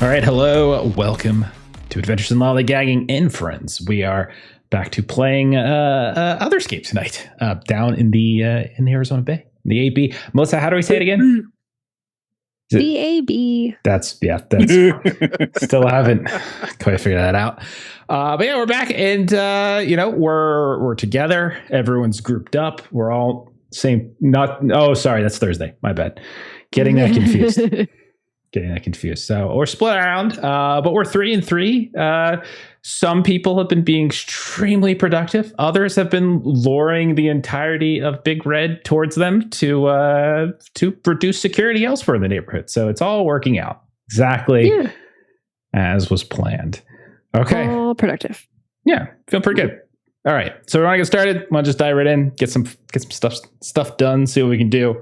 All right, hello, welcome to Adventures in Lollygagging and Friends. We are back to playing Otherscape tonight, down in the Arizona Bay, the AB. Melissa, how do we say it again? The AB. That's still haven't quite figured that out. But yeah, we're back, and we're together. Everyone's grouped up. We're all same. Sorry, that's Thursday. My bad. Getting that confused. So we're split around, but we're 3 and 3. Some people have been being extremely productive. Others have been luring the entirety of Big Red towards them to reduce security elsewhere in the neighborhood. So it's all working out exactly as was planned. Okay. All productive. Yeah, feel pretty good. All right. So we want to get started. Want to just dive right in, get some stuff done, see what we can do.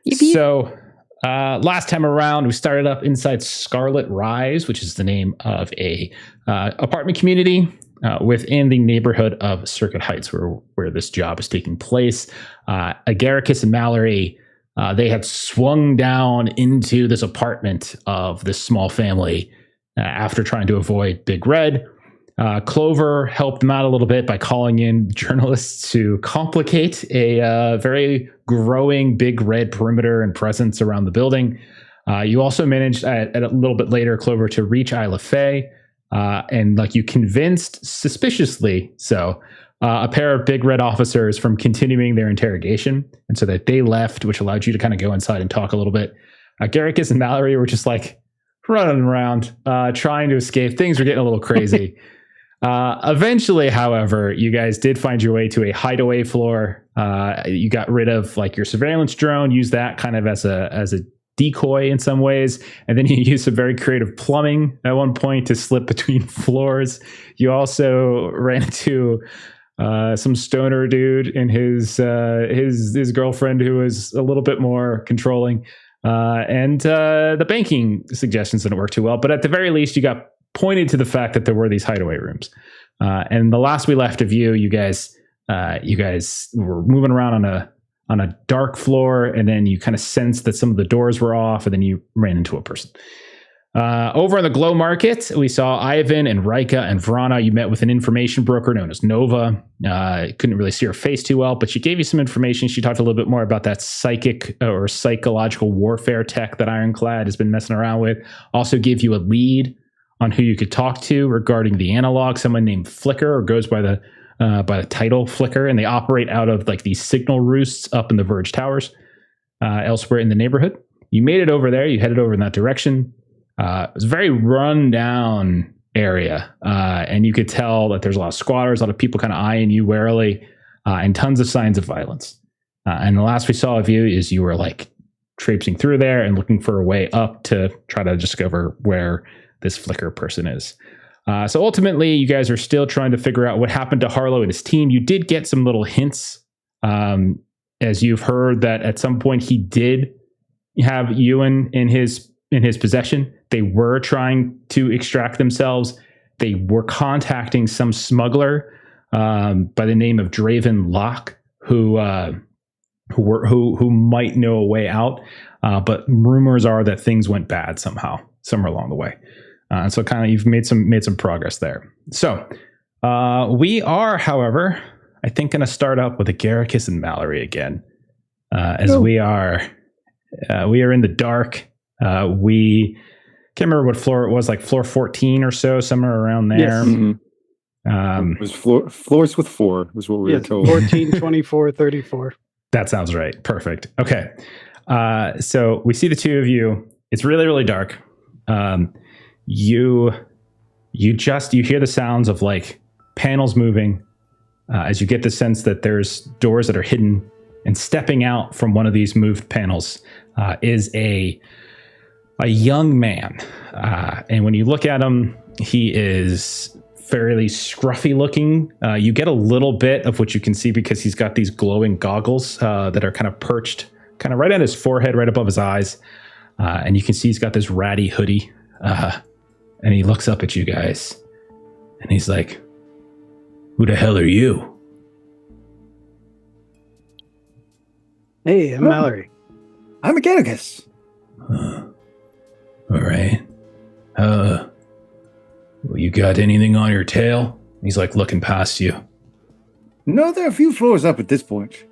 Yippee. So last time around, we started up inside Scarlet Rise, which is the name of a apartment community within the neighborhood of Circuit Heights, where this job is taking place. Agaricus and Mallory, they had swung down into this apartment of this small family after trying to avoid Big Red. Clover helped them out a little bit by calling in journalists to complicate a very growing Big Red perimeter and presence around the building. You also managed at a little bit later, Clover, to reach Isla Faye, and you convinced, suspiciously so, a pair of Big Red officers from continuing their interrogation, and so that they left, which allowed you to kind of go inside and talk a little bit. Garricus and Mallory were just running around, trying to escape. Things were getting a little crazy. Eventually, however, you guys did find your way to a hideaway floor. You got rid of your surveillance drone, used that kind of as a decoy in some ways, and then you used some very creative plumbing at one point to slip between floors. You also ran into some stoner dude and his girlfriend who was a little bit more controlling, and the banking suggestions didn't work too well. But at the very least, you got pointed to the fact that there were these hideaway rooms. And the last we left of you guys were moving around on a dark floor, and then you kind of sensed that some of the doors were off, and then you ran into a person. Over in the Glow Market, we saw Ivan and Rika and Vrana. You met with an information broker known as Nova. Couldn't really see her face too well, but she gave you some information. She talked a little bit more about that psychic or psychological warfare tech that Ironclad has been messing around with. Also gave you a lead on who you could talk to regarding the analog, someone named Flicker, or goes by the title Flicker, and they operate out of these signal roosts up in the Verge Towers, elsewhere in the neighborhood. You made it over there. You headed over in that direction. It was a very run down area, and you could tell that there's a lot of squatters, a lot of people kind of eyeing you warily, and tons of signs of violence. And the last we saw of you is you were traipsing through there and looking for a way up to try to discover where this Flicker person is. So ultimately, you guys are still trying to figure out what happened to Harlow and his team. You did get some little hints, as you've heard that at some point he did have Yuan in his possession. They were trying to extract themselves. They were contacting some smuggler by the name of Draven Locke, who might know a way out. But rumors are that things went bad somewhere along the way. And so kind of you've made some progress there. So we are, however, I think going to start up with Agaricus and Mallory again, as we are in the dark. We can't remember what floor it was, floor 14 or so, somewhere around there. Yes. Mm-hmm. It was floors with 4 was what we were told. 14, 24, 34. That sounds right. Perfect. Okay. So we see the two of you. It's really, really dark. You hear the sounds of panels moving, as you get the sense that there's doors that are hidden, and stepping out from one of these moved panels is a young man. And when you look at him, he is fairly scruffy looking. You get a little bit of what you can see because he's got these glowing goggles that are kind of perched kind of right on his forehead, right above his eyes. And you can see he's got this ratty hoodie. And he looks up at you guys, and he's like, "Who the hell are you?" Hey, I'm Mallory. I'm Agaricus. All right. Well, you got anything on your tail? He's like looking past you. No, there are a few floors up at this point.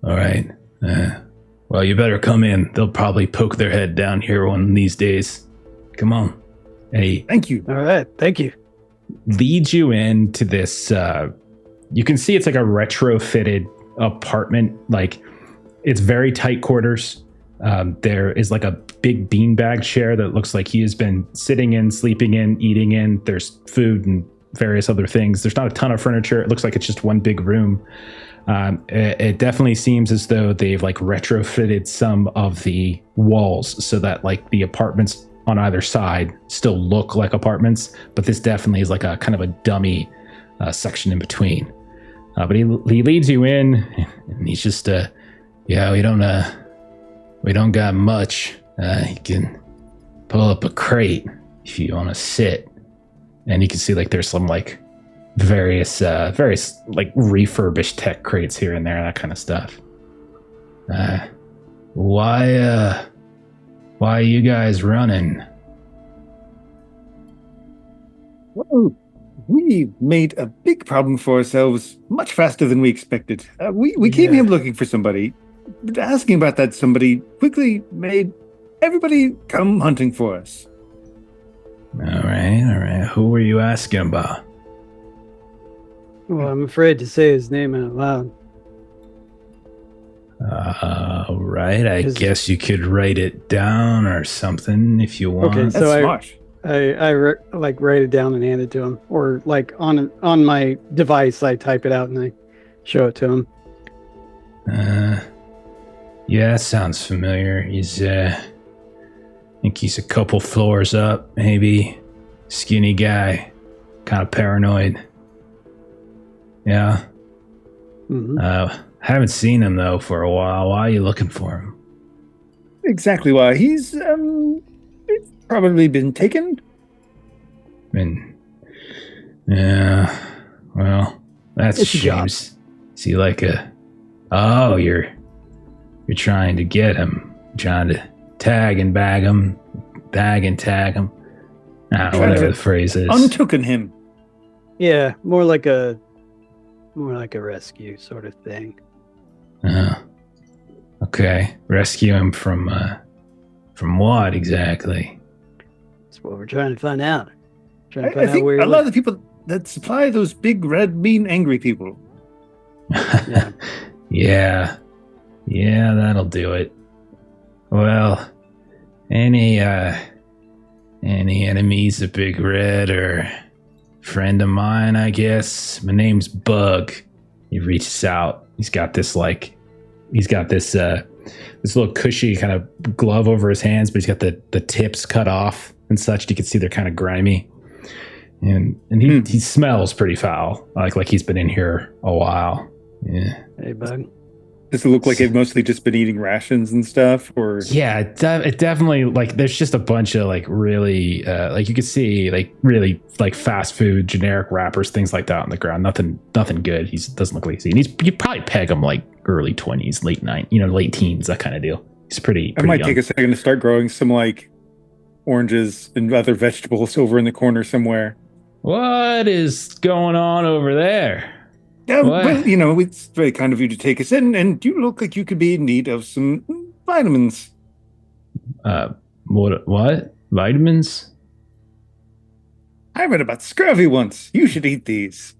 All right. Well, you better come in. They'll probably poke their head down here one of these days. Come on. Hey. Thank you. All right. Thank you. Leads you into this. You can see it's like a retrofitted apartment. Like, it's very tight quarters. There is like a big beanbag chair that looks like he has been sitting in, sleeping in, eating in. There's food and various other things. There's not a ton of furniture. It looks like it's just one big room. It definitely seems as though they've like retrofitted some of the walls so that like the apartments on either side still look like apartments, but this definitely is like a kind of a dummy section in between. But he leads you in, and he's just yeah, we don't got much. You can pull up a crate if you want to sit, and you can see like there's some like various like refurbished tech crates here and there, that kind of stuff. Why are you guys running? Well, we made a big problem for ourselves much faster than we expected. We came here looking for somebody, but asking about that somebody quickly made everybody come hunting for us. All right. Who were you asking about? Well, I'm afraid to say his name out loud. Right. I guess you could write it down or something if you want. Okay, That's so smart. I like write it down and hand it to him, or like on my device I type it out and I show it to him. Yeah, that sounds familiar. He's I think he's a couple floors up, maybe. Skinny guy, kind of paranoid. Yeah. Mm-hmm. Haven't seen him though for a while. Why are you looking for him? Exactly why. He's probably been taken. Yeah. Well, that's It's a job. James. Is he like Oh, you're trying to get him, trying to tag and bag him, bag and tag him. Whatever the phrase is. Untooken him. Yeah, more like a rescue sort of thing. Okay. Rescue him from what exactly? That's what we're trying to find out. I think a lot of the people that supply those big, red, mean, angry people. Yeah. Yeah, that'll do it. Well, any enemies of Big Red or friend of mine, I guess. My name's Bug. He reaches out. He's got this little cushy kind of glove over his hands, but he's got the tips cut off and such. You can see they're kind of grimy. And he smells pretty foul. Like he's been in here a while. Yeah. Hey, Bug. Does it look like they've mostly just been eating rations and stuff? Or yeah, it definitely, like, there's just a bunch of like really like you could see like really like fast food generic wrappers, things like that on the ground. Nothing good. He doesn't look like he's you'd probably peg him like early 20s, late teens, that kind of deal. He's pretty I might young. take a second to start growing some like oranges and other vegetables over in the corner somewhere. What is going on over there? Well, it's very kind of you to take us in, and you look like you could be in need of some vitamins. What? Vitamins? I read about scurvy once. You should eat these.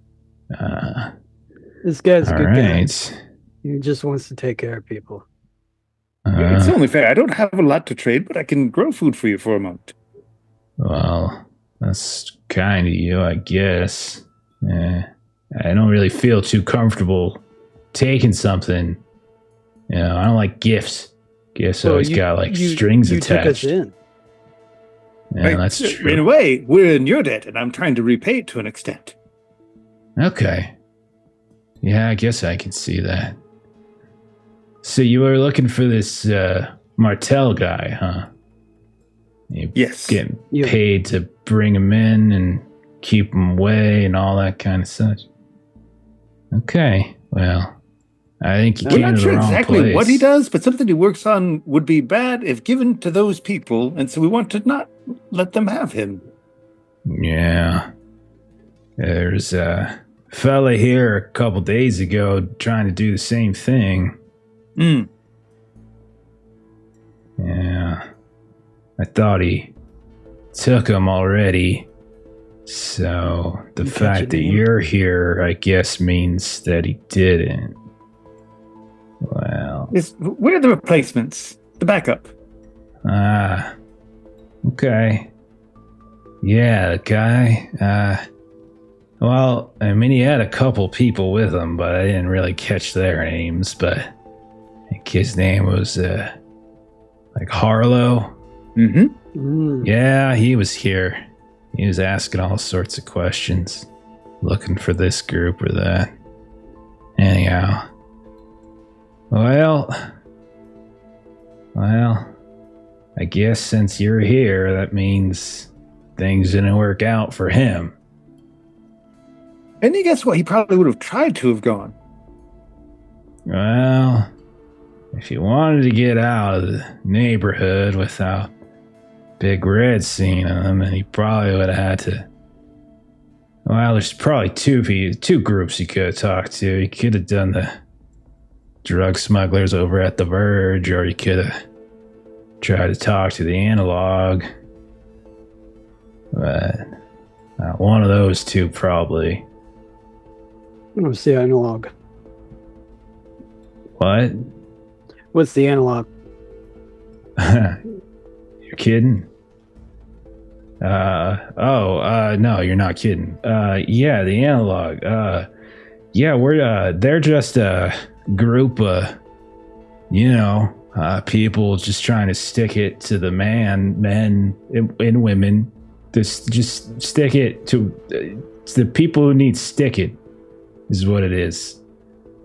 This guy's a good guy. Right. He just wants to take care of people. It's only fair. I don't have a lot to trade, but I can grow food for you for a month. Well, that's kind of you, I guess. I don't really feel too comfortable taking something. I don't like gifts. Gifts always got like strings attached. Took us in. Yeah, that's true. In a way, we're in your debt, and I'm trying to repay it to an extent. Okay. Yeah, I guess I can see that. So you were looking for this Martel guy, huh? Yes. Getting paid to bring him in and keep him away and all that kind of such. Okay, well, I think you We're came not to sure the wrong exactly place. what he does, but something he works on would be bad if given to those people, and so we want to not let them have him. Yeah. There's a fella here a couple days ago trying to do the same thing. Mm. Yeah. I thought he took him already. So the You catch fact a that name? you're here, I guess, means that he didn't. Well, Where are the replacements? The backup? okay. Yeah, the guy, well, I mean, he had a couple people with him, but I didn't really catch their names, but I think his name was, like Harlow. Mm-hmm. Mm. Yeah, he was here. He was asking all sorts of questions, looking for this group or that. Anyhow. Well, I guess since you're here, that means things didn't work out for him. And you guess what? He probably would have tried to have gone. Well, if you wanted to get out of the neighborhood without Big Red seeing him, and he probably would have had to. Well, there's probably two groups he could have talked to. He could have done the drug smugglers over at the Verge, or he could have tried to talk to the analog. But one of those two, probably. What's the analog? What? What's the analog? You're kidding? No, you're not kidding. Yeah, the analog. Yeah, they're just a group of, people just trying to stick it to the men and women. Just stick it to the people who need sticking, is what it is.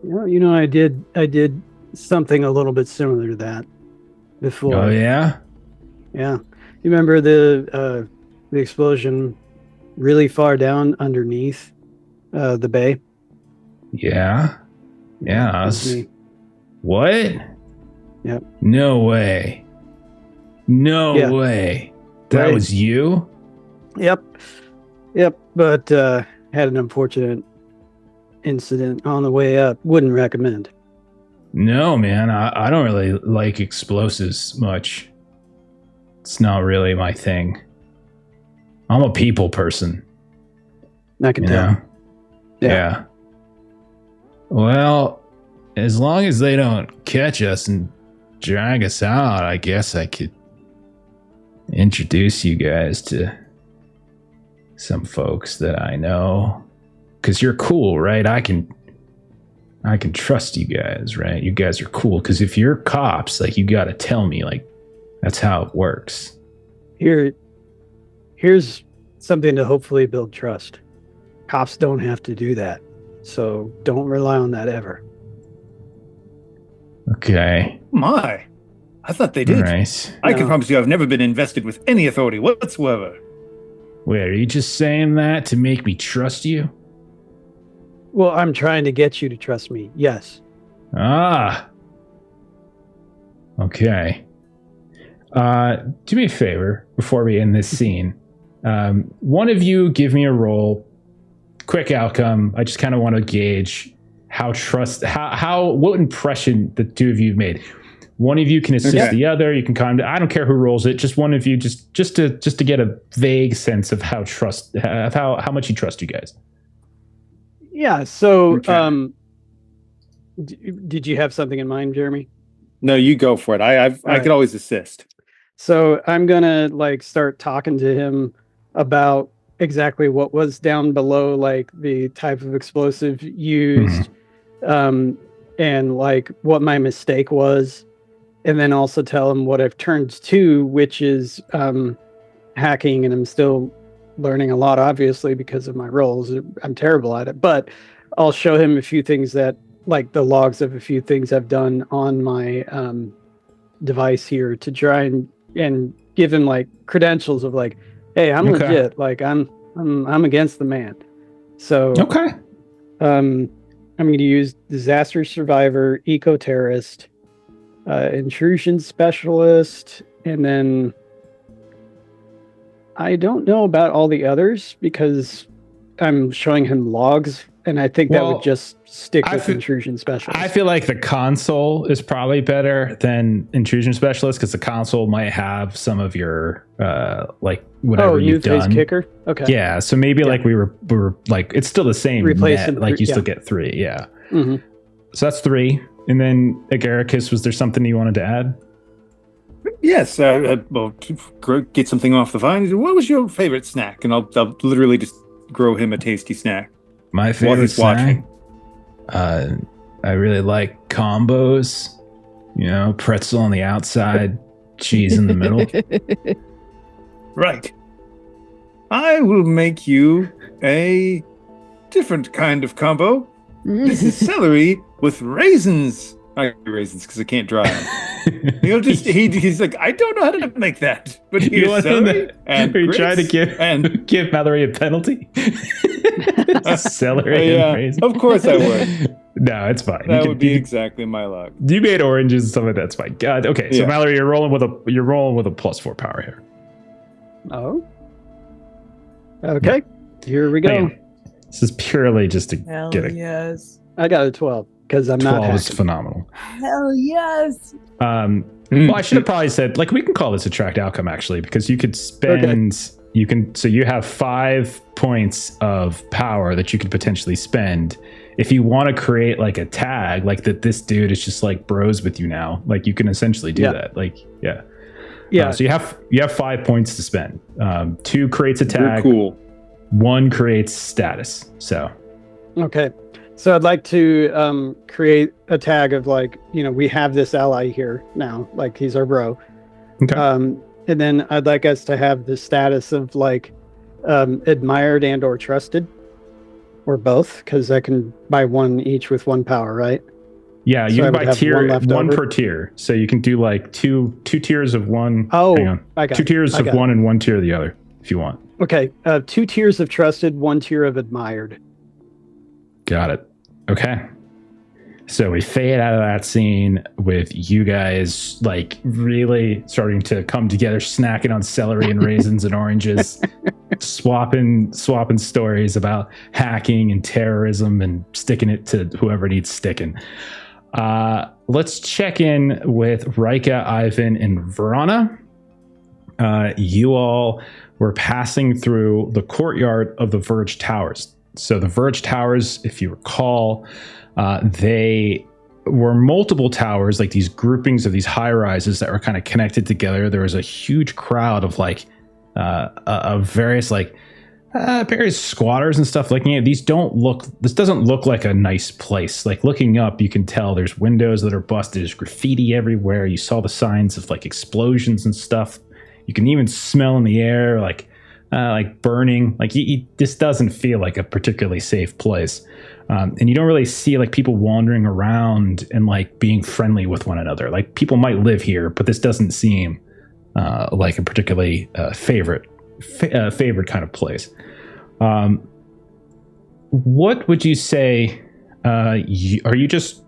I did something a little bit similar to that before. Oh, yeah? Yeah. You remember the explosion really far down underneath the bay? Yeah. Yeah. That was me. What? Yep. No way. No Yeah. way. That Right. was you? Yep. But had an unfortunate incident on the way up. Wouldn't recommend. No, man. I don't really like explosives much. It's not really my thing. I'm a people person. I can You tell. know? Yeah. Well, as long as they don't catch us and drag us out, I guess I could introduce you guys to some folks that I know. Because you're cool, right? I can trust you guys, right? You guys are cool. Because if you're cops, like, you got to tell me, like, that's how it works. Here's something to hopefully build trust. Cops don't have to do that. So don't rely on that ever. Okay. My, I thought they did. Right. I can No. promise you I've never been invested with any authority whatsoever. Wait, are you just saying that to make me trust you? Well, I'm trying to get you to trust me. Yes. Ah. Okay. Do me a favor before we end this scene. One of you give me a roll. Quick outcome. I just kind of want to gauge what impression the two of you made. One of you can assist Okay. the other. You can I don't care who rolls it. Just one of you, just to get a vague sense of how much you trust you guys. Yeah. So, Okay. did you have something in mind, Jeremy? No, you go for it. I right. could always assist. So I'm gonna start talking to him about exactly what was down below, like the type of explosive used, and like what my mistake was, and then also tell him what I've turned to, which is hacking, and I'm still learning a lot, obviously, because of my roles. I'm terrible at it, but I'll show him a few things that, like the logs of a few things I've done on my device here to try and give him like credentials of like, hey, I'm Okay. legit. Like I'm against the man. So Okay. I'm I'm going to use disaster survivor, eco terrorist, intrusion specialist, and then I don't know about all the others because I'm showing him logs, and I think that would just stick with intrusion specialist. I feel like the console is probably better than intrusion specialist because the console might have some of your like whatever you've done. Kicker. Okay. Yeah, so maybe like we were like it's still the same. Replace net, like you still get 3. Yeah. Mm-hmm. So that's 3, and then Agaricus. Was there something you wanted to add? Yes, well, to get something off the vine. What was your favorite snack? And I'll literally just grow him a tasty snack. My favorite snack? I really like combos. You know, pretzel on the outside, cheese in the middle. Right. I will make you a different kind of combo. This is celery with raisins. I raisins because I can't dry them. He'll just he's like, I don't know how to make that, but here's celery and are you trying to give Mallory a penalty? Celery and raisins. Of course I would. No, it's fine. That would be exactly my luck. You made oranges and stuff like that's fine. God, okay, so Mallory, you're rolling with a +4 power here. Oh. Okay. Here we go. This is purely just to get it. Yes. I got a 12 because I'm not. 12 is phenomenal. Hell yes. Well, I should have probably said like we can call this attract outcome actually because you could spend you have 5 points of power that you could potentially spend if you want to create like a tag like that this dude is just like bros with you now. Like you can essentially do that. Like so you have 5 points to spend. 2 creates a tag. You're cool. 1 creates status. So okay. So I'd like to create a tag of like, you know, we have this ally here now, like he's our bro. Okay. And then I'd like us to have the status of like admired and or trusted, or both, because I can buy 1 each with 1 power, right? Yeah, you can buy one per tier. So you can do like two tiers of one. Oh, hang on. I got 2 tiers of one and 1 tier of the other, if you want. Okay, 2 tiers of trusted, 1 tier of admired. Got it. Okay. So we fade out of that scene with you guys like really starting to come together, snacking on celery and raisins and oranges, swapping stories about hacking and terrorism and sticking it to whoever needs sticking. Let's check in with Rika, Ivan, and Verona. You all were passing through the courtyard of the Verge Towers. So the Verge Towers, if you recall, they were multiple towers, like these groupings of these high rises that were kind of connected together. There was a huge crowd of like of various squatters and stuff looking at these. This doesn't look like a nice place. Like looking up, you can tell there's windows that are busted. There's graffiti everywhere. You saw the signs of like explosions and stuff. You can even smell in the air like burning. Like this doesn't feel like a particularly safe place. And you don't really see like people wandering around and like being friendly with one another. Like people might live here, but this doesn't seem like a particularly favored kind of place. What would you say? Are you just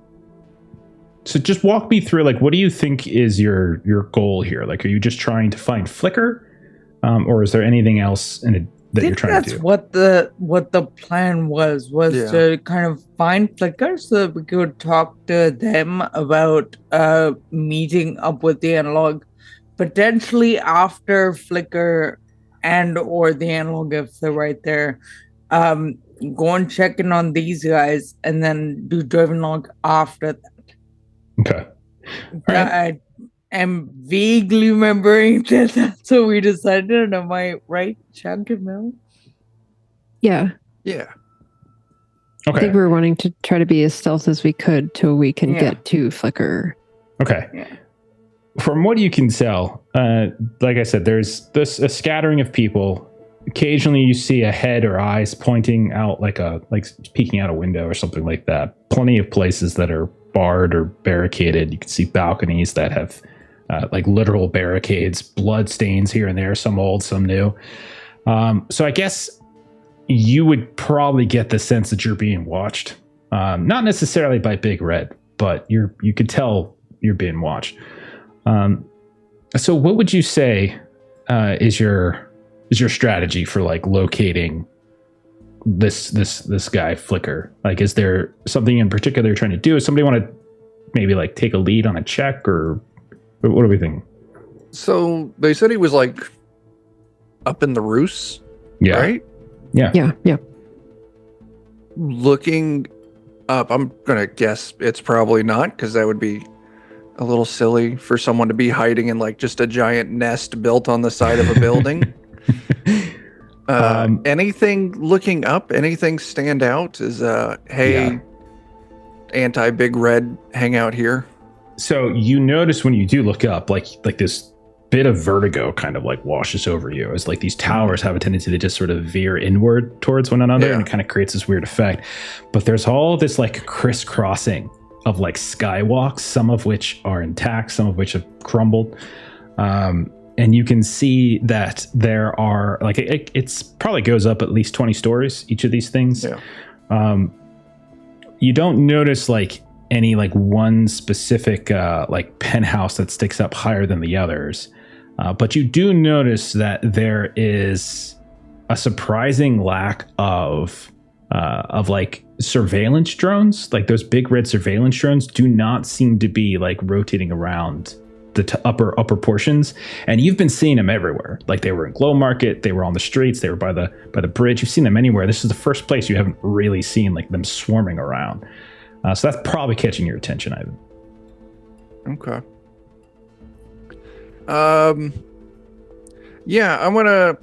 walk me through like what do you think is your goal here? Like, are you just trying to find Flicker, or is there anything else in it that you're trying to do? That's what the plan was to kind of find Flicker so that we could talk to them about meeting up with the analog, potentially after Flicker and or the analog if they're right there. Go and check in on these guys and then do Draven log after that. Okay. I am vaguely remembering that that's what we decided. Am I right, Chankamil? Yeah. Yeah. I think we were wanting to try to be as stealth as we could till we can get to Flicker. Okay. Yeah. From what you can tell, like I said, there's a scattering of people. Occasionally you see a head or eyes pointing out like peeking out a window or something like that. Plenty of places that are barred or barricaded. You can see balconies that have like literal barricades, blood stains here and there, some old, some new. So I guess you would probably get the sense that you're being watched. Not necessarily by Big Red, but you could tell you're being watched. So what would you say is your strategy for like locating this guy Flicker? Like, is there something in particular you're trying to do? Does somebody want to maybe like take a lead on a check, or what are we thinking? So they said he was like up in the roofs, right? Yeah. Looking up, I'm gonna guess it's probably not, because that would be a little silly for someone to be hiding in like just a giant nest built on the side of a building. Anything looking up? Anything stand out? Is anti-Big Red hang out here? So you notice when you do look up, like this bit of vertigo kind of like washes over you, as like these towers have a tendency to just sort of veer inward towards one another, and it kind of creates this weird effect. But there's all this like crisscrossing of like skywalks, some of which are intact, some of which have crumbled. And you can see that there are like it's probably goes up at least 20 stories, each of these things. You don't notice like any like one specific like penthouse that sticks up higher than the others, but you do notice that there is a surprising lack of like surveillance drones. Like those Big Red surveillance drones do not seem to be like rotating around the upper portions, and you've been seeing them everywhere. Like they were in Glow Market, they were on the streets, they were by the bridge. You've seen them anywhere. This is the first place you haven't really seen like them swarming around. So that's probably catching your attention, Ivan. Okay. Yeah, I'm gonna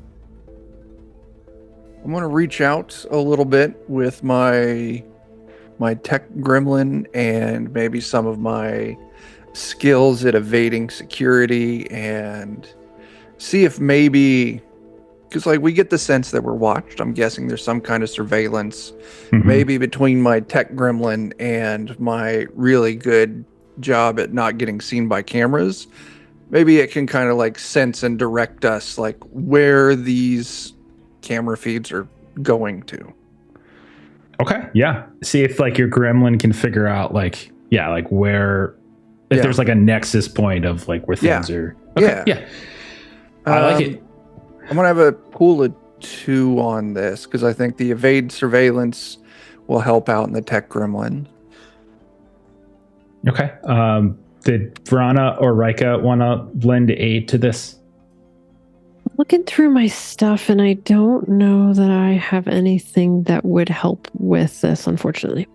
reach out a little bit with my tech gremlin and maybe some of my skills at evading security, and see if maybe, because like we get the sense that we're watched. I'm guessing there's some kind of surveillance, maybe between my tech gremlin and my really good job at not getting seen by cameras. Maybe it can kind of like sense and direct us like where these camera feeds are going to. Okay. Yeah. See if like your gremlin can figure out like where, if there's like a nexus point of like where things are. Okay. Yeah. I like it. I'm gonna have a pool of 2 on this because I think the evade surveillance will help out in the tech gremlin. Okay. Did Vrana or Rika want to lend aid to this? Looking through my stuff, and I don't know that I have anything that would help with this, unfortunately.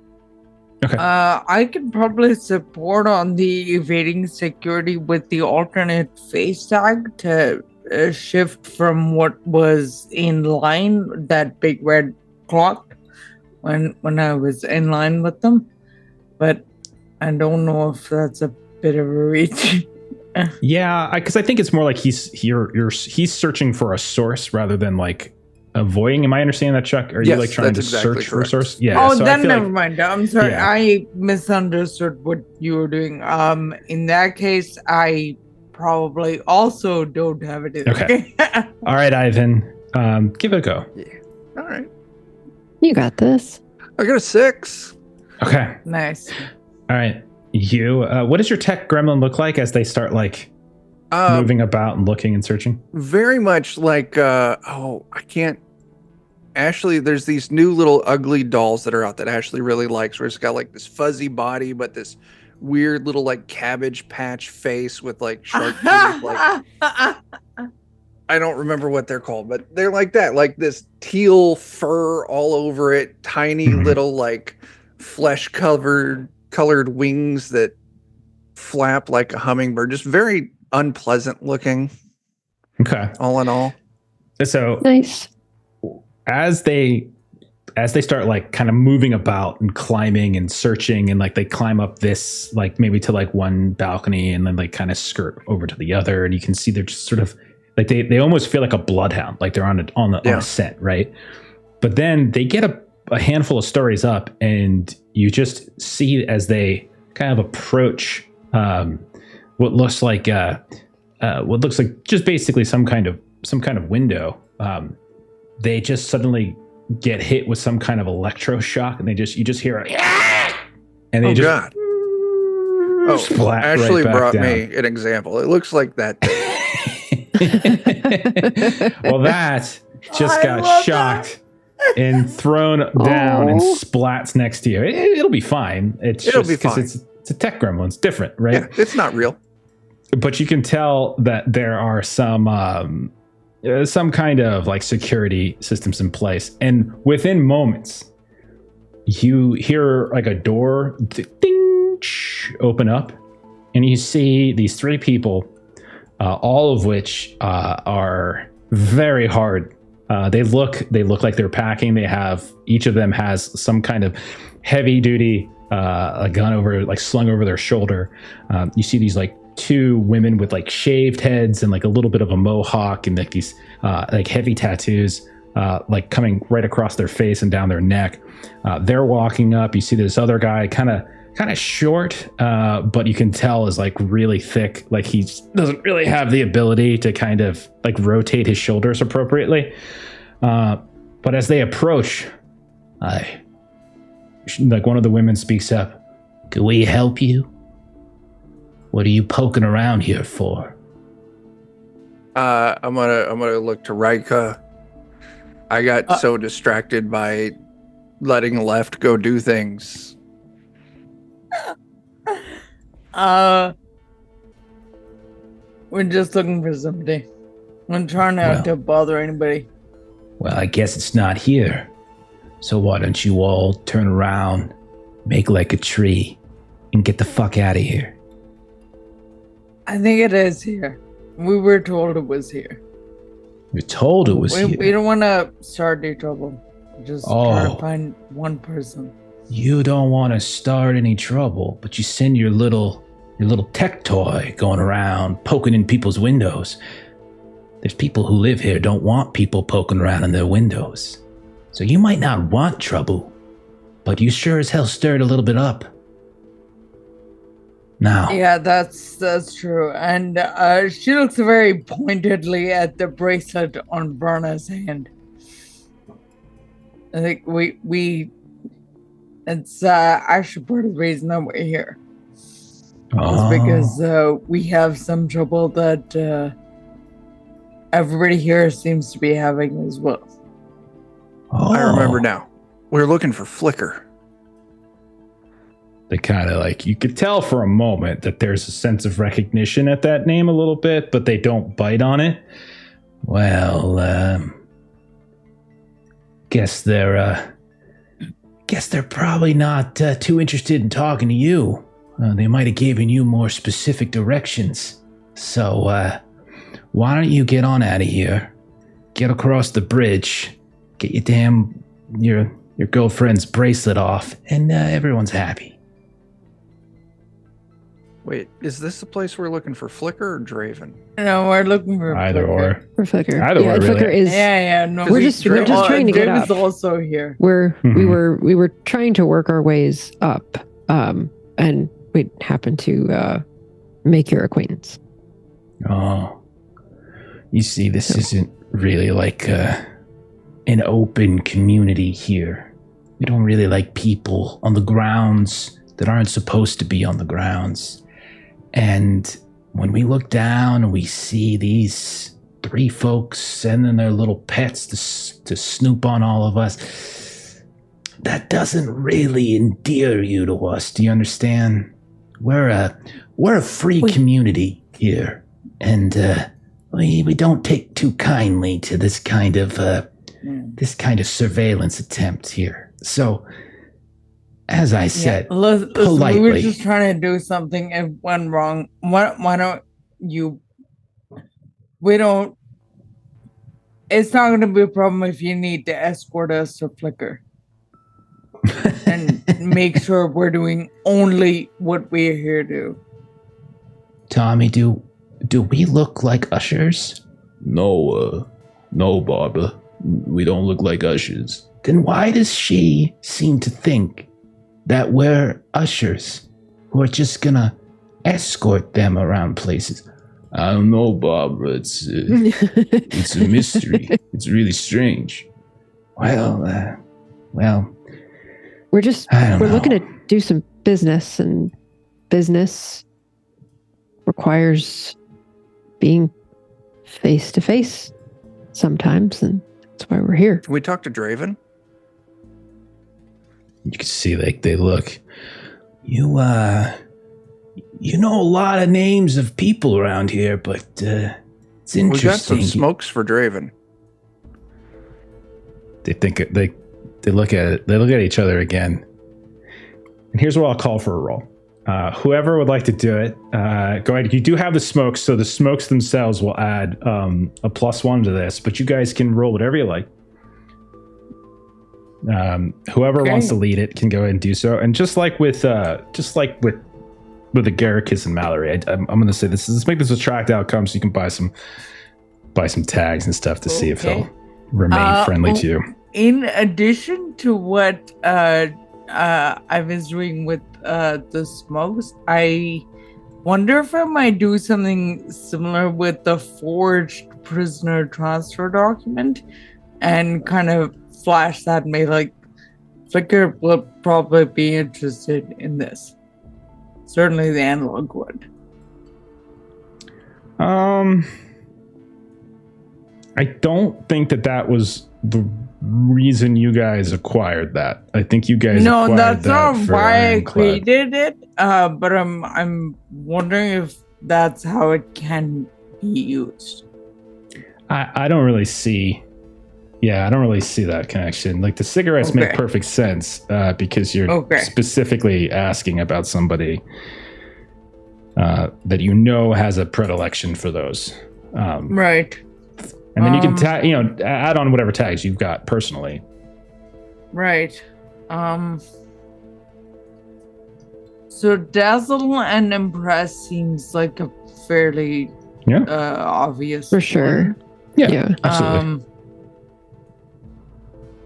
Okay. I can probably support on the evading security with the alternate face tag to shift from what was in line, that Big Red clock, when I was in line with them. But I don't know if that's a bit of a reach. Yeah, because I think it's more like he's searching for a source rather than like avoiding. Am I understanding that, Chuck? Are you like trying to search for a source? Yeah. Oh, so then never like, mind. I'm sorry. Yeah. I misunderstood what you were doing. In that case, I probably also don't have it. Okay. All right, Ivan. Give it a go. Yeah. All right. You got this. I got a 6. Okay. Nice. All right. You. What does your tech gremlin look like as they start like moving about and looking and searching? Very much like I can't. Ashley, there's these new little ugly dolls that are out that Ashley really likes, where it's got like this fuzzy body, but this weird little like cabbage patch face with like sharp teeth. Like I don't remember what they're called, but they're like that, like this teal fur all over it, tiny little like flesh colored wings that flap like a hummingbird. Just very unpleasant looking. Okay. All in all. So nice. As they start like kind of moving about and climbing and searching, and like they climb up this like maybe to like one balcony and then like kind of skirt over to the other, and you can see they're just sort of like they almost feel like a bloodhound, like they're on a scent, right? But then they get a handful of stories up, and you just see as they kind of approach what looks like just basically some kind of window. They just suddenly get hit with some kind of electroshock, and you just hear a and they Oh just God! Oh, splat Ashley right back brought down. me an example. It looks like that. Well, that just I got love shocked and thrown down and Oh. splats next to you. It'll be fine. It'll be fine. It's a tech gremlin. It's different, right? Yeah, it's not real. But you can tell that there are some kind of like security systems in place, and within moments you hear like a door ding open up, and you see these three people, all of which are very hard. They look like they're packing. Each of them has some kind of heavy duty a gun slung over their shoulder. You see these like two women with like shaved heads and like a little bit of a mohawk and like these like heavy tattoos like coming right across their face and down their neck. They're walking up. You see this other guy kind of short, but you can tell is like really thick. Like he doesn't really have the ability to kind of like rotate his shoulders appropriately. But as they approach, like one of the women speaks up. Can we help you? What are you poking around here for? I'm gonna look to Rika. I got so distracted by letting Left go do things. We're just looking for somebody. I'm trying not to bother anybody. Well, I guess it's not here. So why don't you all turn around, make like a tree, and get the fuck out of here? I think it is here. We were told it was here. You're told it was here. We don't want to start any trouble. Just trying to find one person. You don't want to start any trouble, but you send your little tech toy going around poking in people's windows. There's people who live here don't want people poking around in their windows. So you might not want trouble, but you sure as hell stirred a little bit up. Now. Yeah, that's true. And she looks very pointedly at the bracelet on Verna's hand. I think it's actually part of the reason that we're here. It's because we have some trouble that everybody here seems to be having as well. I remember now. We're looking for Flicker. They kind of like, you could tell for a moment that there's a sense of recognition at that name a little bit, but they don't bite on it. Well, guess they're probably not too interested in talking to you. They might have given you more specific directions. So, why don't you get on out of here, get across the bridge, get your girlfriend's bracelet off, and everyone's happy. Wait, is this the place we're looking for Flicker or Draven? No, we're looking for Either Flicker. or. For Flicker. Either yeah, or, really. Flicker is. Yeah. No, We're just trying to get David's up. also here. We were trying to work our ways up, and we happened to make your acquaintance. Oh, you see, this isn't really like an open community here. We don't really like people on the grounds that aren't supposed to be on the grounds. And when we look down and we see these three folks sending their little pets to snoop on all of us, that doesn't really endear you to us. Do you understand? We're a free community here, and we don't take too kindly to this kind of surveillance attempt here. So, as I said, listen, politely, we were just trying to do something. If went wrong, why don't you? We don't. It's not going to be a problem if you need to escort us to Flicker and make sure we're doing only what we're here to do. Tommy, do we look like ushers? No, Barbara. We don't look like ushers. Then why does she seem to think that we're ushers who are just gonna escort them around places? I don't know, Barbara. It's a mystery. It's really strange. Well, We're I don't looking know. to do some business, and business requires being face to face sometimes, and that's why we're here. Can we talk to Draven? You can see like they look. You know a lot of names of people around here, but it's interesting. We got some smokes for Draven. They think they look at it. They look at each other again. And here's what I'll call for a roll. Whoever would like to do it, go ahead. You do have the smokes, so the smokes themselves will add a +1 to this. But you guys can roll whatever you like. Whoever wants to lead it can go ahead and do so. And just like with the Garricus and Mallory, I'm going to say this. Let's make this a tracked outcome, so you can buy some tags and stuff to see if they'll remain friendly to you. In addition to what I was doing with the smokes, I wonder if I might do something similar with the forged prisoner transfer document and kind of flash that. Maybe like Flicker will probably be interested in this. Certainly the analog would. I don't think that was the reason you guys acquired that. I think you guys acquired that's that not for why I Ironclad. created it. But I'm wondering if that's how it can be used. I don't really see. Yeah, I don't really see that connection. Like the cigarettes make perfect sense because you're specifically asking about somebody that you know has a predilection for those. Right. And then you can add on whatever tags you've got personally. Right. So Dazzle and Impress seems like a fairly obvious For sure. one. Yeah, absolutely.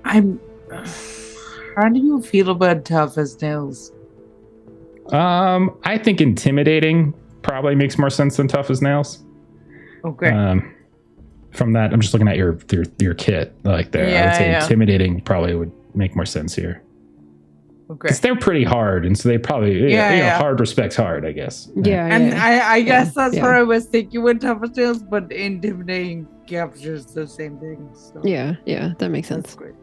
How do you feel about Tough as Nails? I think intimidating probably makes more sense than Tough as Nails. Okay. From that, I'm just looking at your kit like there. I would say intimidating probably would make more sense here. Okay. Because they're pretty hard, and so they probably hard respects hard, I guess. Yeah. And I guess that's what I was thinking with Tough as Nails, but intimidating captures the same thing. So. Yeah, that makes sense. That's great.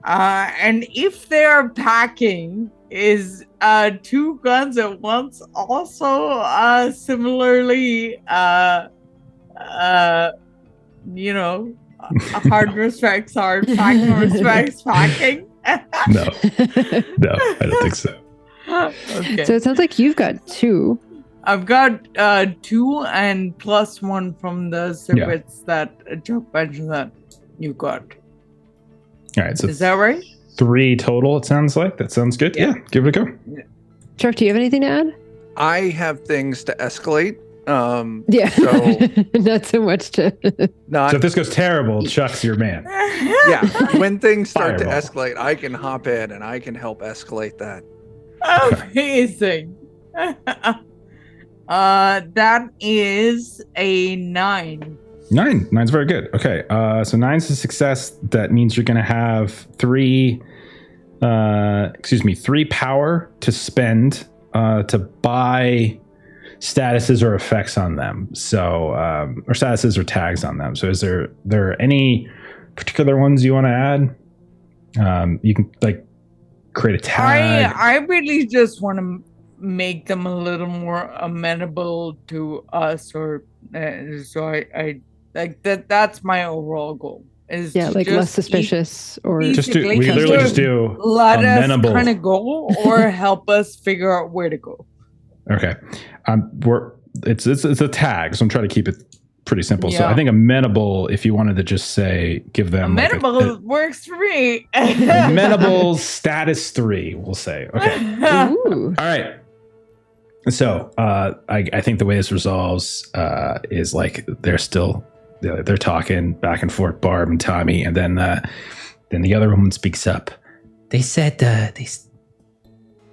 And if they're packing, is 2 guns at once also similarly hard respects hard, packing respects packing? No, I don't think so. Okay. So it sounds like you've got 2. I've got 2 and +1 from the circuits that Chuck mentioned that you got. All right, so is that right? 3 total, it sounds like. That sounds good. Yeah, give it a go. Chuck, do you have anything to add? I have things to escalate. So not so much to. So if this goes terrible, Chuck's your man. Yeah, when things start Fireball. to escalate, I can hop in and I can help escalate that. Amazing. That is a 9. 9's very good. Okay, so 9's a success. That means you're going to have 3 power to spend to buy statuses or effects on them. So, or statuses or tags on them. So is there any particular ones you want to add? You can like create a tag. I really just want to make them a little more amenable to us, or so I like that. That's my overall goal. Is like less suspicious, or we literally just do let amenable. us kind of go, or help us figure out where to go. Okay, it's a tag, so I'm trying to keep it pretty simple. Yeah. So I think amenable, if you wanted to just say, give them amenable works for me. Amenable status 3, we'll say. Okay. Ooh. All right. So I think the way this resolves is like they're talking back and forth, Barb and Tommy, and then the other woman speaks up. They said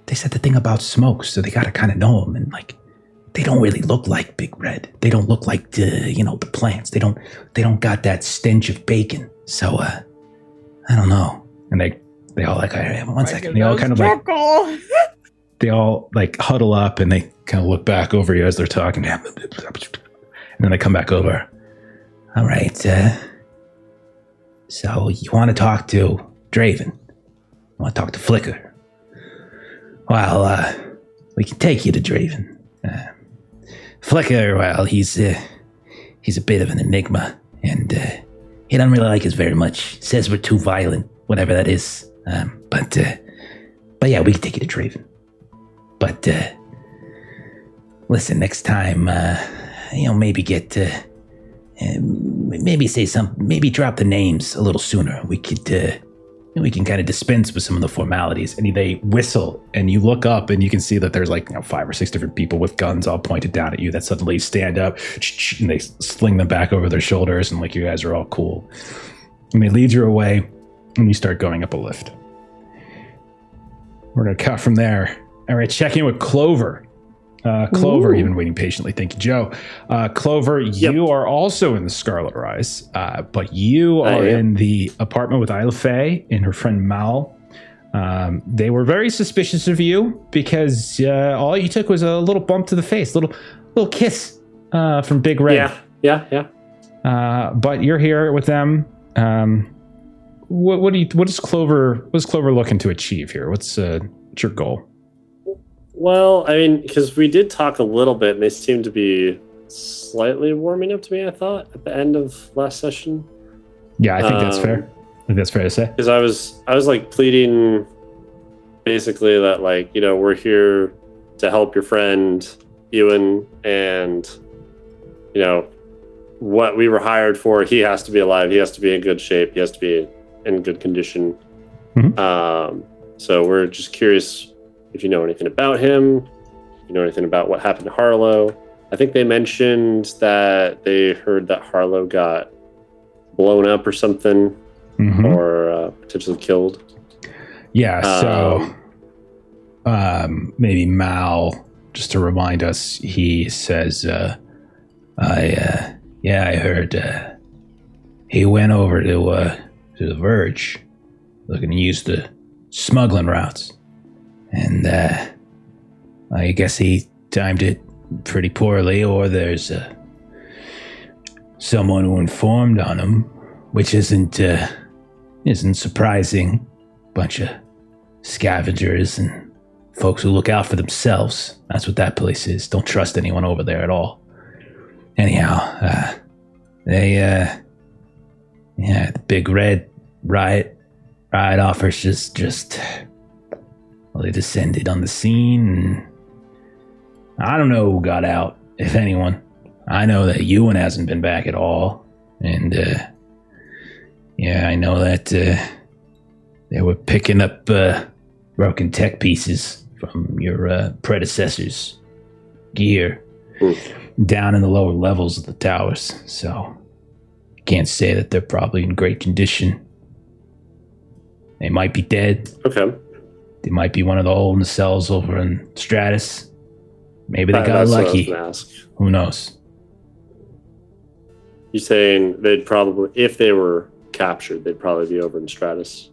they said the thing about smoke, so they got to kind of know them, and like they don't really look like Big Red. They don't look like the plants. They don't got that stench of bacon. So I don't know. And they all like, one second. They all kind of like they all like huddle up and they kind of look back over you as they're talking. And then they come back over. All right. So you want to talk to Draven? You want to talk to Flicker? Well, we can take you to Draven. Flicker, well, he's a bit of an enigma, and he doesn't really like us very much. Says we're too violent, whatever that is. But yeah, we can take you to Draven. But listen, next time, maybe get maybe say something, maybe drop the names a little sooner. We can kind of dispense with some of the formalities. And they whistle, and you look up, and you can see that there's like 5 or 6 different people with guns all pointed down at you that suddenly stand up, and they sling them back over their shoulders, and like you guys are all cool. And they lead you away, and you start going up a lift. We're gonna cut from there. All right, check in with Clover. Clover, you've been waiting patiently. Thank you, Joe. Clover, you are also in the Scarlet Rise, but you are in the apartment with Isla Faye and her friend Mal. They were very suspicious of you because all you took was a little bump to the face, little kiss from Big Red. Yeah. But you're here with them. What is Clover looking to achieve here? What's your goal? Well, I mean, because we did talk a little bit, and they seemed to be slightly warming up to me, I thought, at the end of last session. Yeah, I think that's fair. I think that's fair to say. Because I was like pleading, basically, that like, we're here to help your friend Yuan, and what we were hired for. He has to be alive. He has to be in good shape. He has to be in good condition. Mm-hmm. So we're just curious if you know anything about him, if you know anything about what happened to Harlow. I think they mentioned that they heard that Harlow got blown up or something, or potentially killed. Yeah, so maybe Mal, just to remind us, he says, I heard he went over to the Verge looking to use the smuggling routes. And I guess he timed it pretty poorly, or there's someone who informed on him, which isn't surprising. Bunch of scavengers and folks who look out for themselves. That's what that place is. Don't trust anyone over there at all. Anyhow, the Big Red Riot offers just well, they descended on the scene, and I don't know who got out, if anyone. I know that Yuan hasn't been back at all, and I know that they were picking up broken tech pieces from your predecessor's gear down in the lower levels of the towers, so can't say that they're probably in great condition. They might be dead. Okay. They might be one of the holding cells over in Stratus. Maybe they got lucky. Who knows? You saying they'd probably, if they were captured, they'd probably be over in Stratus?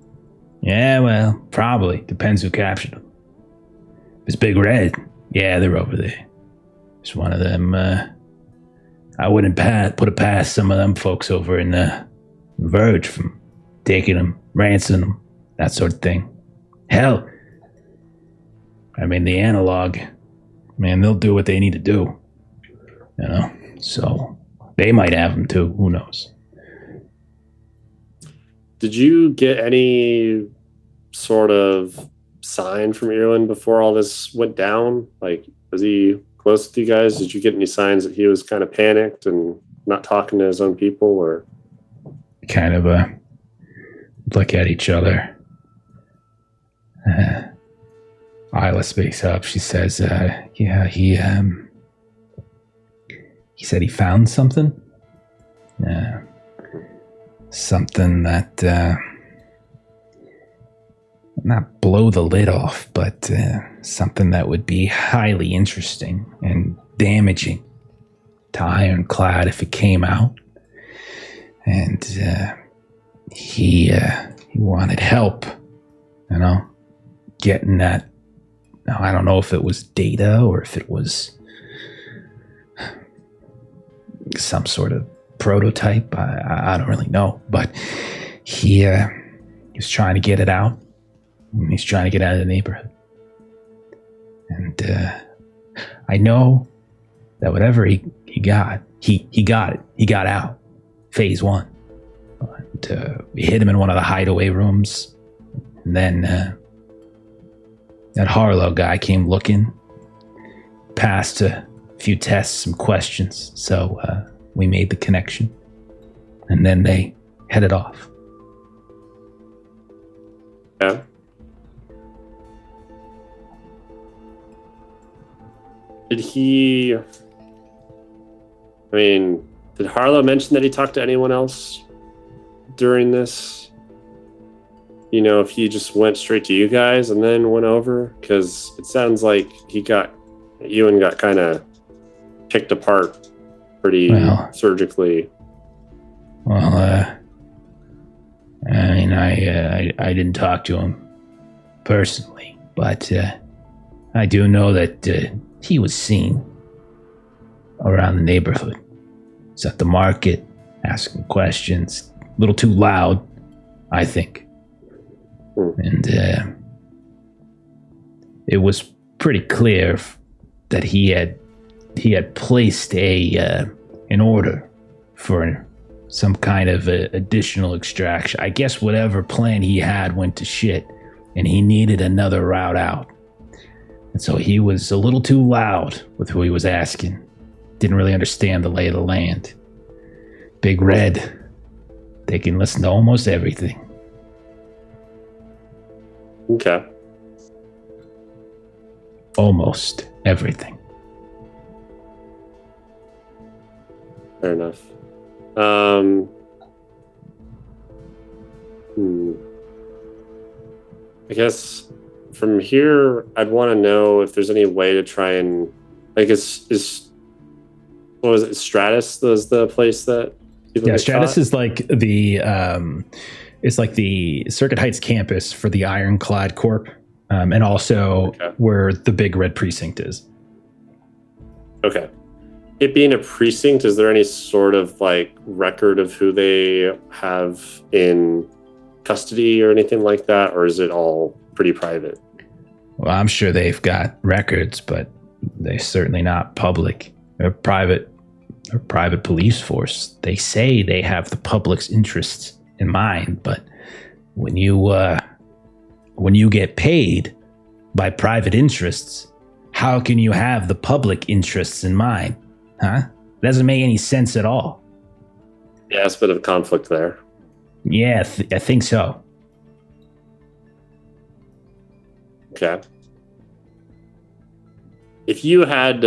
Yeah, well, probably. Depends who captured them. If it's Big Red, yeah, they're over there. It's one of them. I wouldn't put it past some of them folks over in the Verge from taking them, ransoming them, that sort of thing. Hell, I mean, the analog, man, they'll do what they need to do, so they might have them too. Who knows? Did you get any sort of sign from Erwin before all this went down? Like, was he close with you guys? Did you get any signs that he was kind of panicked and not talking to his own people, or kind of look at each other? Isla speaks up. She says, he said he found something. Something that, not blow the lid off, but something that would be highly interesting and damaging to Ironclad if it came out. And he wanted help, getting that. Now, I don't know if it was data or if it was some sort of prototype. I don't really know, but he was trying to get it out. And he's trying to get out of the neighborhood. And I know that whatever he got, he got it. He got out. Phase 1. And, we hid him in one of the hideaway rooms. And then that Harlow guy came looking, passed a few tests, some questions. So we made the connection. And then they headed off. Yeah. Did Harlow mention that he talked to anyone else during this? If he just went straight to you guys and then went over? Because it sounds like Yuan got kind of picked apart pretty surgically. Well, I didn't talk to him personally, but I do know that he was seen around the neighborhood. He's at the market, asking questions, a little too loud, I think. And it was pretty clear that he had placed an order for some kind of additional extraction. I guess whatever plan he had went to shit, and he needed another route out. And so he was a little too loud with who he was asking. Didn't really understand the lay of the land. Big Red, they can listen to almost everything. Okay. Almost everything. Fair enough. I guess from here, I'd want to know if there's any way to try and what was it? Stratus was the place that people Stratus caught? is like the Circuit Heights campus for the Ironclad Corp, and also where the Big Red Precinct is. Okay. It being a precinct, is there any sort of record of who they have in custody or anything like that, or is it all pretty private? Well, I'm sure they've got records, but they're certainly not public. They're private police force. They say they have the public's interests in mind, but when you get paid by private interests, how can you have the public interests in mind? Huh? Doesn't make any sense at all. Yeah, it's a bit of a conflict there. Yeah, I think so. Okay. If you had,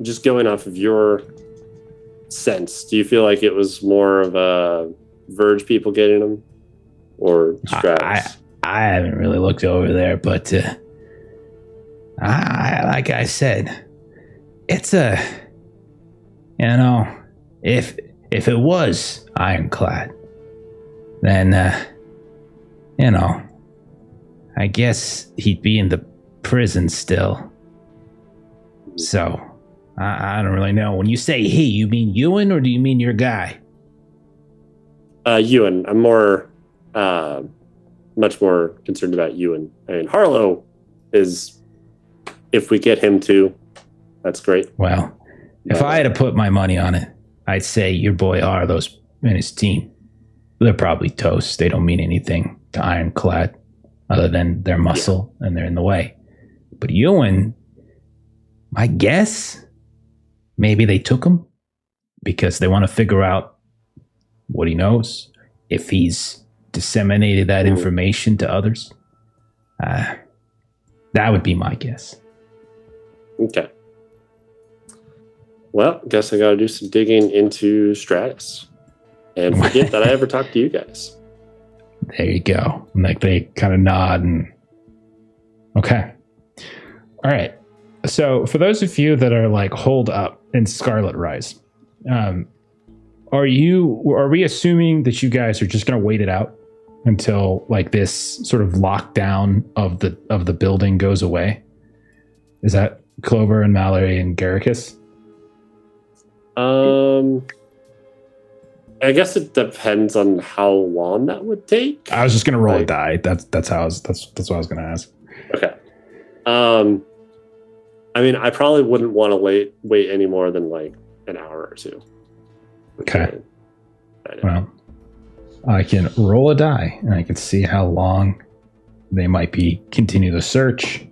just going off of your sense, do you feel like it was more of a Verge people getting them, or Stratus? I haven't really looked over there, but like I said, it's if it was Ironclad, then I guess he'd be in the prison still. So I don't really know. When you say he, you mean Yuan, or do you mean your guy? Yuan. I'm much more concerned about Yuan. I mean, Harlow is, if we get him too, that's great. Well, if I had to put my money on it, I'd say your boy Harlow's and his team. They're probably toast. They don't mean anything to Ironclad other than their muscle, and they're in the way. But Yuan, my guess, maybe they took him because they want to figure out what he knows, if he's disseminated that information to others. That would be my guess. Okay. Well, guess I got to do some digging into Stratus and forget that I ever talked to you guys. There you go. Like they kind of nod and okay. All right. So for those of you that are like holed up in Scarlet Rise, are we assuming that you guys are just going to wait it out until like this sort of lockdown of the building goes away? Is that Clover and Mallory and Garricus? I guess it depends on how long that would take. I was just gonna roll a die. That's what I was gonna ask. Okay. I mean, I probably wouldn't want to wait any more than like an hour or two. Okay. Well, I can roll a die and I can see how long they might be continue the search.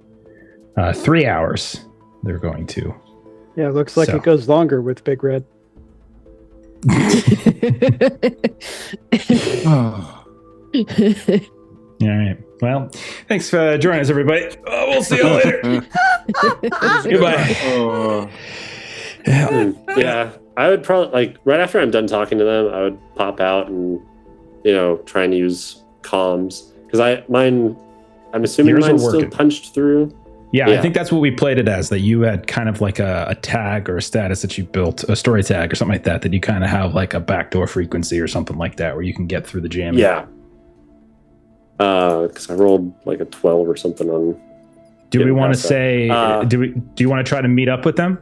3 hours they're going to. Yeah, it looks like it goes longer with Big Red. Oh. All right. Well, thanks for joining us, everybody. We'll see you later. Goodbye. Oh. Yeah, I would probably like right after I'm done talking to them, I would pop out and try and use comms because I'm assuming Yours are mine's still working. punched through. Yeah, I think that's what we played it as, that you had kind of like a tag or a status that you built, a story tag or something like that you kind of have like a backdoor frequency or something like that where you can get through the jamming. Yeah. Because I rolled like a 12 or something on. Do we want to say, do you want to try to meet up with them?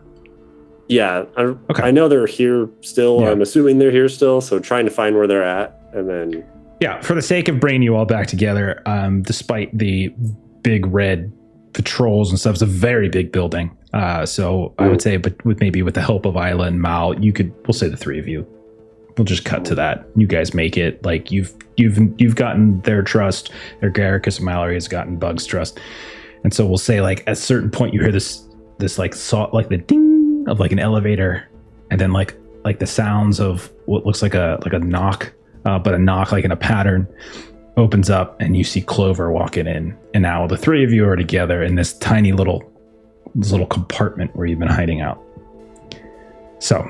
Yeah. Okay. I know they're here still. Yeah. I'm assuming they're here still. So trying to find where they're at and then. Yeah, for the sake of bringing you all back together, despite the big red patrols and stuff, it's a very big building. So I would say, but with the help of Isla and Mal, we'll say the three of you. We'll just cut to that. You guys make it. Like you've gotten their trust. Their Garricus and Mallory has gotten Bug's trust. And so we'll say like at a certain point you hear this like like the ding of like an elevator, and then like the sounds of what looks like a knock, but a knock like in a pattern opens up, and you see Clover walking in. And now the three of you are together in this tiny little compartment where you've been hiding out. So,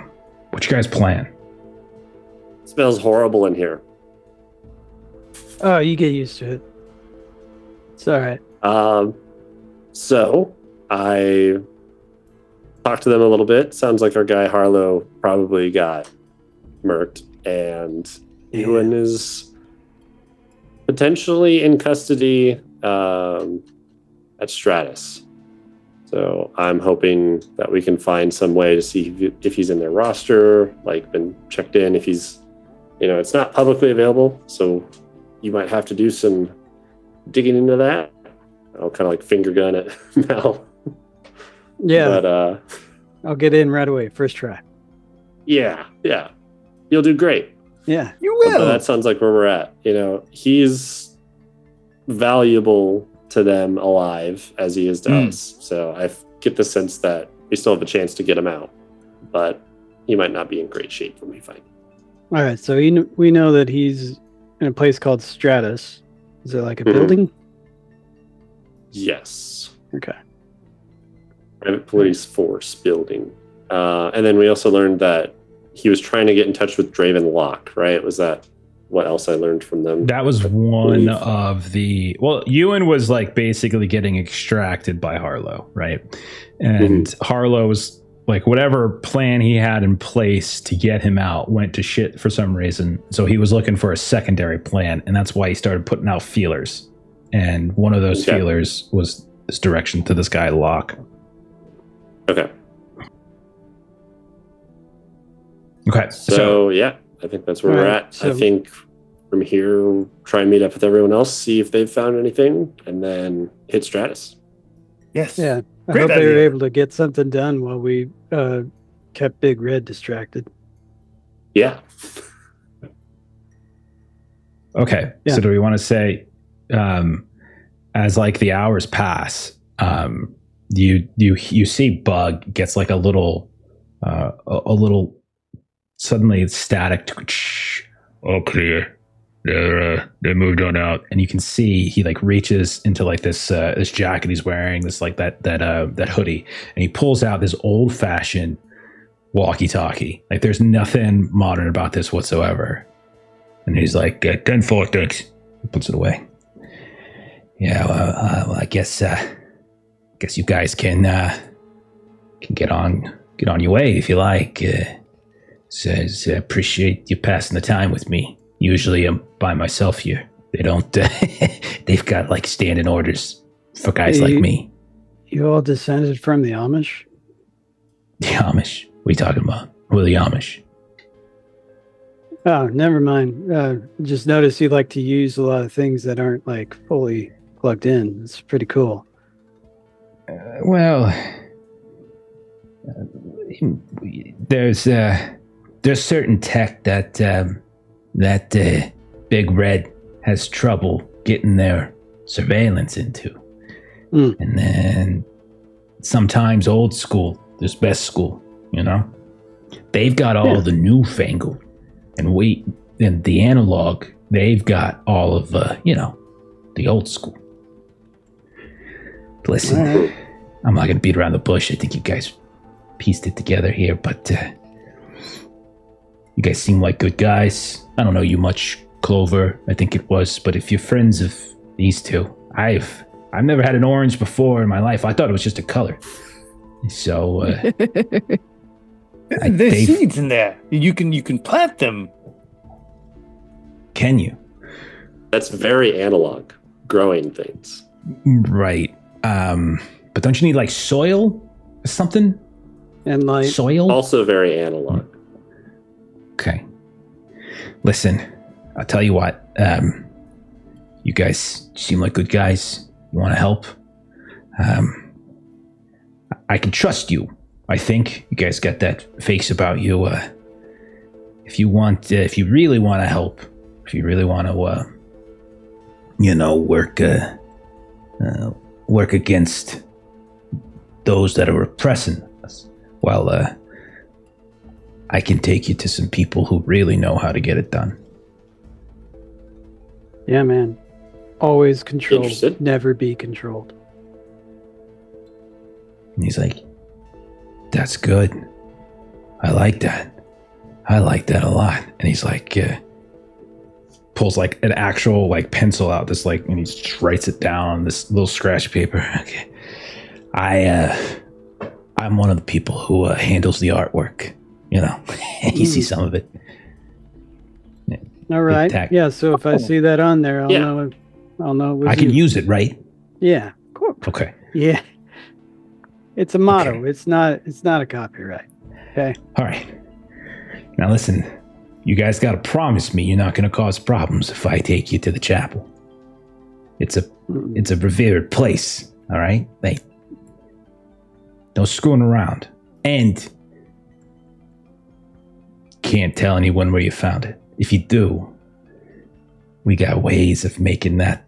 what you guys plan? It smells horrible in here. Oh, you get used to it. It's all right. So I talked to them a little bit. Sounds like our guy Harlow probably got murked, and Yuan is potentially in custody at Stratus. So I'm hoping that we can find some way to see if he's in their roster, like been checked in. If he's, it's not publicly available, so you might have to do some digging into that. I'll kind of like finger gun at Mel. Yeah. But I'll get in right away. First try. Yeah. You'll do great. Yeah. You will. But that sounds like where we're at. He's valuable to them alive as he is to us. So I get the sense that we still have a chance to get him out, but he might not be in great shape when we find him. All right. So we know that he's in a place called Stratus. Is it like a building? Yes. Okay. Private police force building. And then we also learned that he was trying to get in touch with Draven Locke, right? Was that what else I learned from them? That was one of the... Well, Yuan was like basically getting extracted by Harlow, right? And Harlow was like, whatever plan he had in place to get him out went to shit for some reason. So he was looking for a secondary plan, and that's why he started putting out feelers. And one of those feelers was this direction to this guy, Locke. Okay. Okay. So yeah, I think that's where we're at. So, I think from here, we'll try and meet up with everyone else, see if they've found anything, and then hit Stratus. Yes. Yeah. I Great hope they were idea. able to get something done while we kept Big Red distracted. Yeah. Okay. Yeah. So do we want to say, as like the hours pass, you see Bug gets like a little suddenly static. All clear. They moved on out, and you can see he like reaches into like this jacket he's wearing, this like that hoodie, and he pulls out this old fashioned walkie-talkie. Like there's nothing modern about this whatsoever. And he's like, 10-4, thanks. He puts it away. Yeah, well, I guess you guys can can get on your way if you like. Says appreciate you passing the time with me. Usually I'm by myself here. They don't. They've got like standing orders for guys like me. You all descended from the Amish? The Amish? What are you talking about? Who are the Amish? Oh, never mind. Just noticed you like to use a lot of things that aren't like fully plugged in. It's pretty cool. There's certain tech that Big Red has trouble getting their surveillance into. And then sometimes old school, there's best school, you know? They've got all the newfangled, and the analog, they've got all of, the old school. Listen, I'm not going to beat around the bush. I think you guys pieced it together here, but you guys seem like good guys. I don't know you much, Clover, I think it was, but if you're friends of these two, I've never had an orange before in my life. I thought it was just a color. So there's seeds in there. You can plant them. Can you? That's very analog, growing things. Right. But don't you need like soil or something? And like soil? Also very analog. Okay. Listen, I'll tell you what. You guys seem like good guys. You want to help? I can trust you. I think you guys got that face about you. If you really want to help, if you really want to, work against those that are oppressing us, well, I can take you to some people who really know how to get it done. Yeah, man. Always controlled, Interested? never be controlled. And he's like, that's good. I like that. I like that a lot. And he's like, pulls like an actual like pencil out, this like, and he just writes it down on this little scratch paper. Okay. I'm one of the people who handles the artwork, you see some of it. All right. Yeah. So if I see that on there, I'll know. It was I can use it, right? Yeah. Cool. Okay. Yeah. It's a motto. Okay. It's not a copyright. Okay. All right. Now listen, you guys got to promise me you're not going to cause problems if I take you to the chapel. It's a revered place. All right. No screwing around, and can't tell anyone where you found it. If you do, we got ways of making that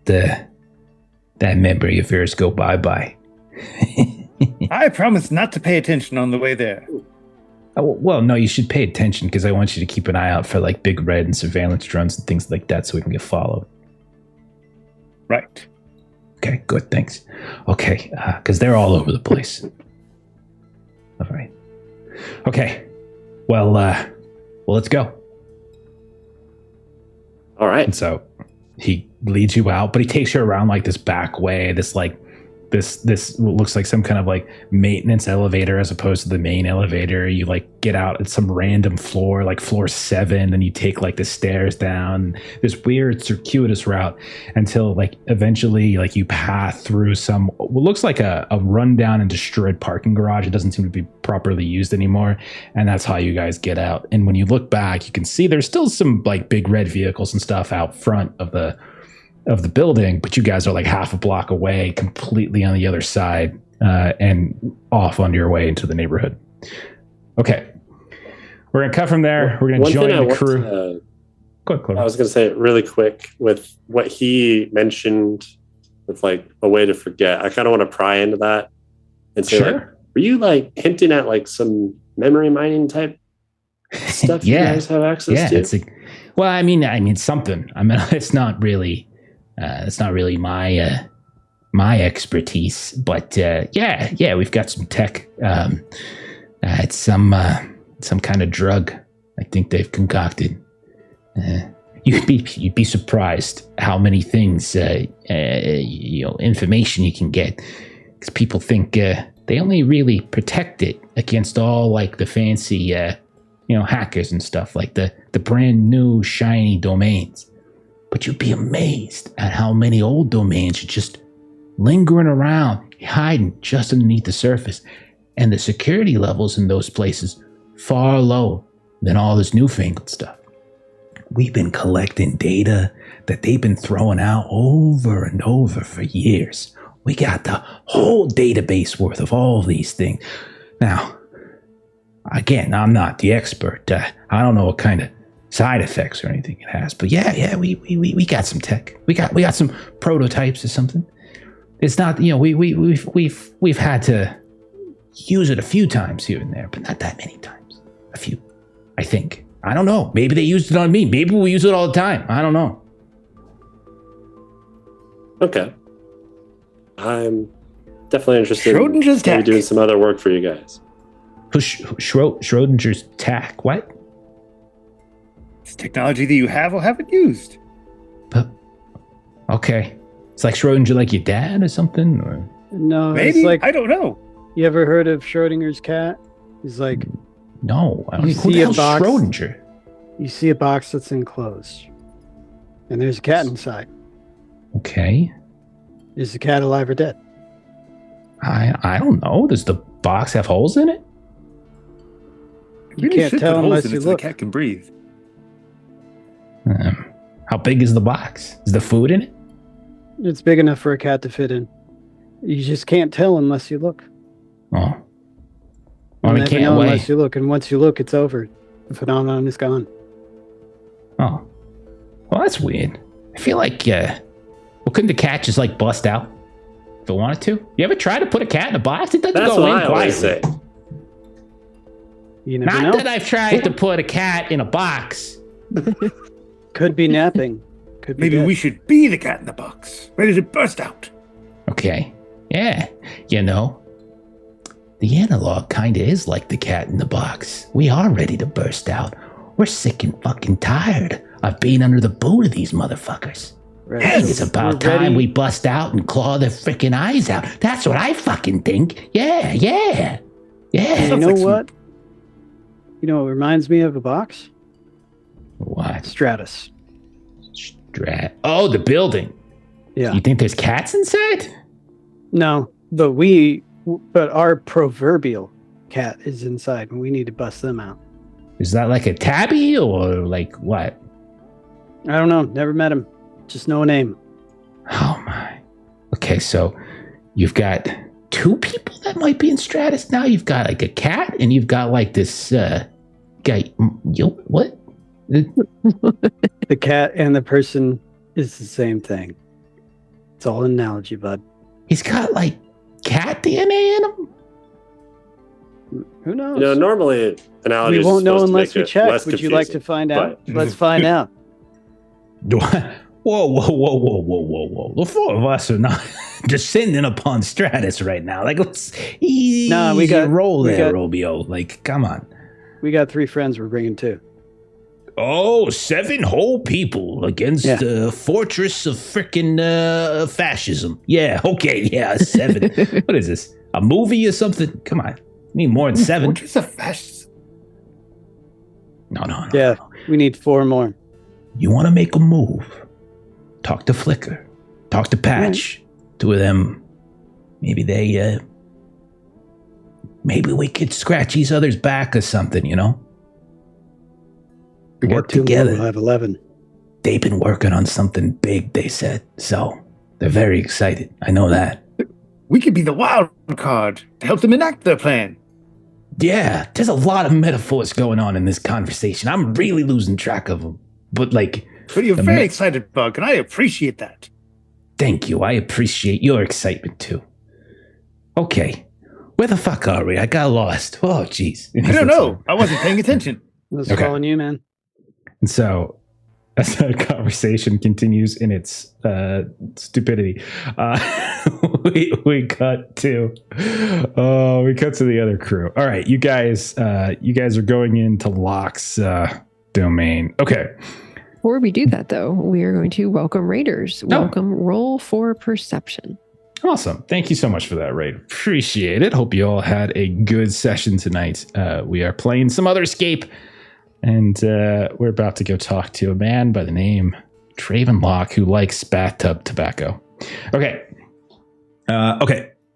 memory of yours go bye-bye. I promise not to pay attention on the way there. Oh, well, no, you should pay attention because I want you to keep an eye out for like Big Red and surveillance drones and things like that so we can get followed. Right. Okay, good, thanks. Okay, because they're all over the place. All right. Okay, well, let's go. All right. And so he leads you out, but he takes you around like this back way, this looks like some kind of like maintenance elevator as opposed to the main elevator. You like get out at some random floor, like floor 7, and you take like the stairs down this weird circuitous route until like eventually like you pass through some what looks like a rundown and destroyed parking garage. It doesn't seem to be properly used anymore, and that's how you guys get out. And when you look back, you can see there's still some like Big Red vehicles and stuff out front of the building, but you guys are like half a block away, completely on the other side, and off on your way into the neighborhood. Okay. We're going to cut from there. We're going to join the crew. Go ahead, Clover. I was going to say really quick with what he mentioned with like a way to forget. I kind of want to pry into that and say, like, were you like hinting at like some memory mining type stuff you guys have access to? It's well, I mean something. I mean, it's not really my expertise, but we've got some tech. It's some kind of drug I think they've concocted. You'd be surprised how many things information you can get, because people think they only really protect it against all like the fancy, hackers and stuff, like the brand new shiny domains. But you'd be amazed at how many old domains are just lingering around, hiding just underneath the surface. And the security levels in those places far lower than all this newfangled stuff. We've been collecting data that they've been throwing out over and over for years. We got the whole database worth of all these things. Now, again, I'm not the expert. I don't know what kind of side effects or anything it has, but yeah, we got some tech. We got some prototypes or something. It's not, we've had to use it a few times here and there, but not that many times. A few, I think. I don't know. Maybe they used it on me. Maybe we use it all the time. I don't know. Okay. I'm definitely interested Schrodinger's in maybe tech. doing some other work for you guys. Schrodinger's tech? What? It's technology that you have or haven't used. But, okay. It's like Schrodinger, like your dad or something? Or? No, Maybe? it's like, I don't know. you ever heard of Schrodinger's cat? He's like, No, I don't You even. Who see the a hell's box? Schrodinger? you see a box that's enclosed, and there's a cat inside. Okay. Is the cat alive or dead? I don't know. Does the box have holes in it? You can't should tell put holes unless in you it so look. the cat can breathe. How big is the box? Is the food in it? It's big enough for a cat to fit in. You just can't tell unless you look. Oh. Well, You'll we never can't know wait. unless you look, and once you look, it's over. The phenomenon is gone. Oh. Well, that's weird. I feel like, couldn't the cat just like bust out if it wanted to? You ever try to put a cat in a box? It doesn't That's go what in I always say. quietly. You never Not know. that I've tried to put a cat in a box. Could be napping. Could be Maybe dead. we should be the cat in the box, ready to burst out. Okay. Yeah. The analog kind of is like the cat in the box. We are ready to burst out. We're sick and fucking tired of being under the boot of these motherfuckers. Right. I think it's about We're ready. time we bust out and claw their freaking eyes out. That's what I fucking think. Yeah. And Yeah. you Sounds know like some- what? You know what reminds me of a box? What? Stratus. Oh, the building. Yeah. You think there's cats inside? No, but our proverbial cat is inside, and we need to bust them out. Is that like a tabby or like what? I don't know. Never met him. Just know a name. Oh my. Okay, so you've got two people that might be in Stratus now. You've got like a cat, and you've got like this guy. What? The cat and the person is the same thing. It's all an analogy, bud. He's got like cat DNA in him. Who knows? Normally analogies we are won't know supposed to unless make we it check. less Would you like to confusing, find out? but- Let's find out. Whoa. The four of us are not descending upon Stratus right now. Like, let's easy roll there, Romeo. Like, come on. We got 3 friends we're bringing too. Oh, 7 whole people against the fortress of frickin' fascism. Yeah, okay, yeah, 7. What is this? A movie or something? Come on. We need more than 7. Fortress of fascism. No. Yeah, we need 4 more. You want to make a move? Talk to Flicker. Talk to Patch. 2 of them. Maybe they, maybe we could scratch each other's back or something, you know? We Work got 2 together. more. We'll have 11. They've been working on something big, they said. So they're very excited. I know that. We could be the wild card to help them enact their plan. Yeah, there's a lot of metaphors going on in this conversation. I'm really losing track of them. But like, But you're The very me- excited, Bug, and I appreciate that. thank you. I appreciate your excitement too. Okay. Where the fuck are we? I got lost. Oh, jeez. I don't know. I wasn't paying attention. I was Okay. calling you, man. And so, as the conversation continues in its stupidity, we cut to the other crew. All right, you guys are going into Locke's domain. Okay. Before we do that, though, we are going to welcome raiders. Welcome. Roll for perception. Awesome. Thank you so much for that, Raid. Appreciate it. Hope you all had a good session tonight. We are playing some Otherscape, and we're about to go talk to a man by the name Draven Locke who likes bathtub tobacco. Okay.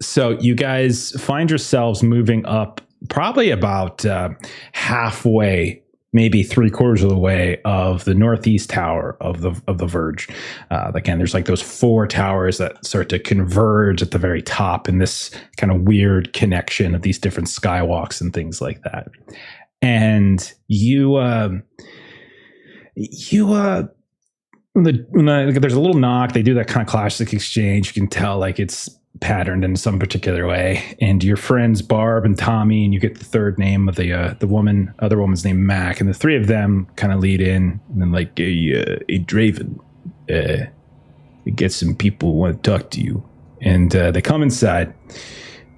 So you guys find yourselves moving up probably about halfway, maybe 3/4 of the way of the northeast tower of the Verge. Again, there's like those 4 towers that start to converge at the very top in this kind of weird connection of these different skywalks and things like that. And there's a little knock. They do that kind of classic exchange. You can tell like it's patterned in some particular way. And your friends Barb and Tommy, and you get the third name of the other woman's name Mac, and the 3 of them kind of lead in, and then like a Draven, get some people who want to talk to you. And they come inside,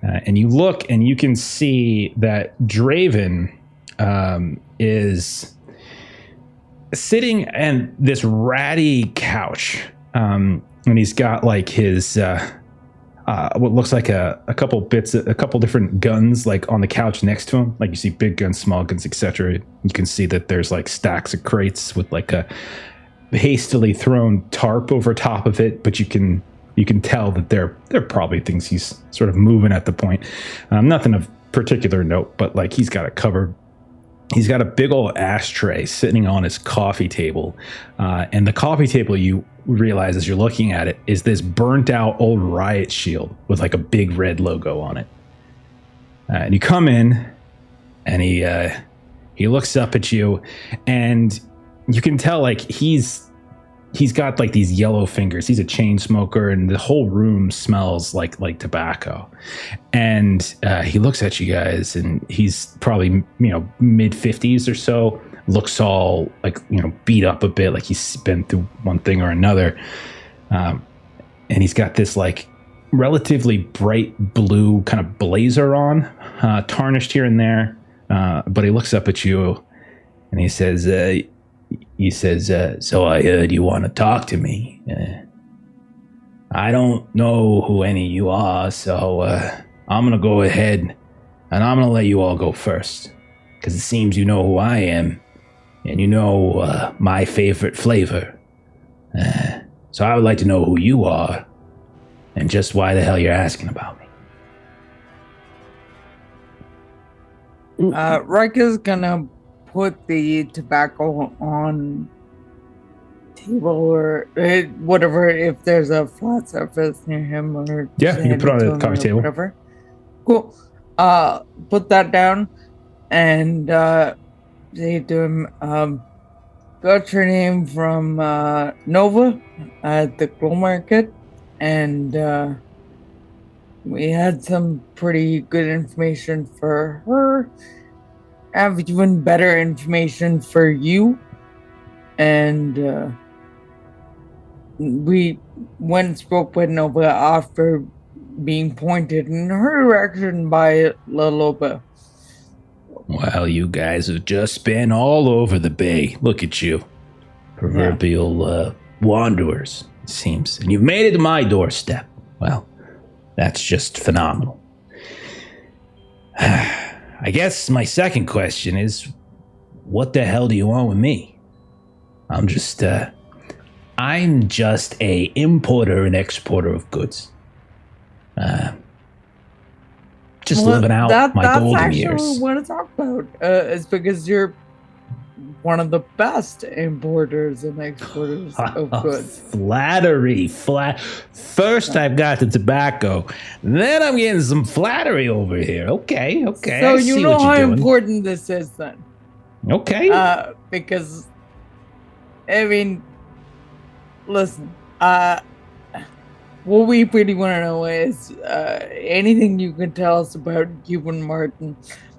and you look, and you can see that Draven is sitting in this ratty couch, and he's got like his what looks like a couple different guns like on the couch next to him. Like you see big guns, small guns, etc. You can see that there's like stacks of crates with like a hastily thrown tarp over top of it, but you can tell that they're probably things he's sort of moving at the point. Nothing of particular note, but like he's got it covered. He's got a big old ashtray sitting on his coffee table. And the coffee table, you realize as you're looking at it, is this burnt out old Riot shield with like a big red logo on it. And you come in, and he looks up at you, and you can tell like he's got like these yellow fingers. He's a chain smoker, and the whole room smells like tobacco. And he looks at you guys, and he's probably mid 50s or so. Looks all like beat up a bit, like he's been through one thing or another. And he's got this like relatively bright blue kind of blazer on, tarnished here and there. But he looks up at you, and he says, so I heard you want to talk to me. I don't know who any of you are, so I'm going to go ahead, and I'm going to let you all go first, because it seems you know who I am, and you know my favorite flavor. So I would like to know who you are, and just why the hell you're asking about me. Rika's gonna put the tobacco on table or whatever, if there's a flat surface near him, or yeah, you can put it on the coffee table, whatever. Cool. Put that down and say to him, got your name from Nova at the Glow Market, and we had some pretty good information for her. Have even better information for you, and we went and spoke with Nova after being pointed in her direction by La Loba. Well, you guys have just been all over the bay. Look at you, proverbial wanderers, it seems, and you've made it to my doorstep. Well, that's just phenomenal. I guess my second question is, what the hell do you want with me? I'm just a importer and exporter of goods. Just living out my golden years. That's actually what I want to talk about. It's because you're one of the best importers and exporters of goods. Flattery. First I've got the tobacco, then I'm getting some flattery over here. Okay. So you know how important this is then. Okay. Because, I mean, listen, what we pretty want to know is anything you can tell us about Yuan,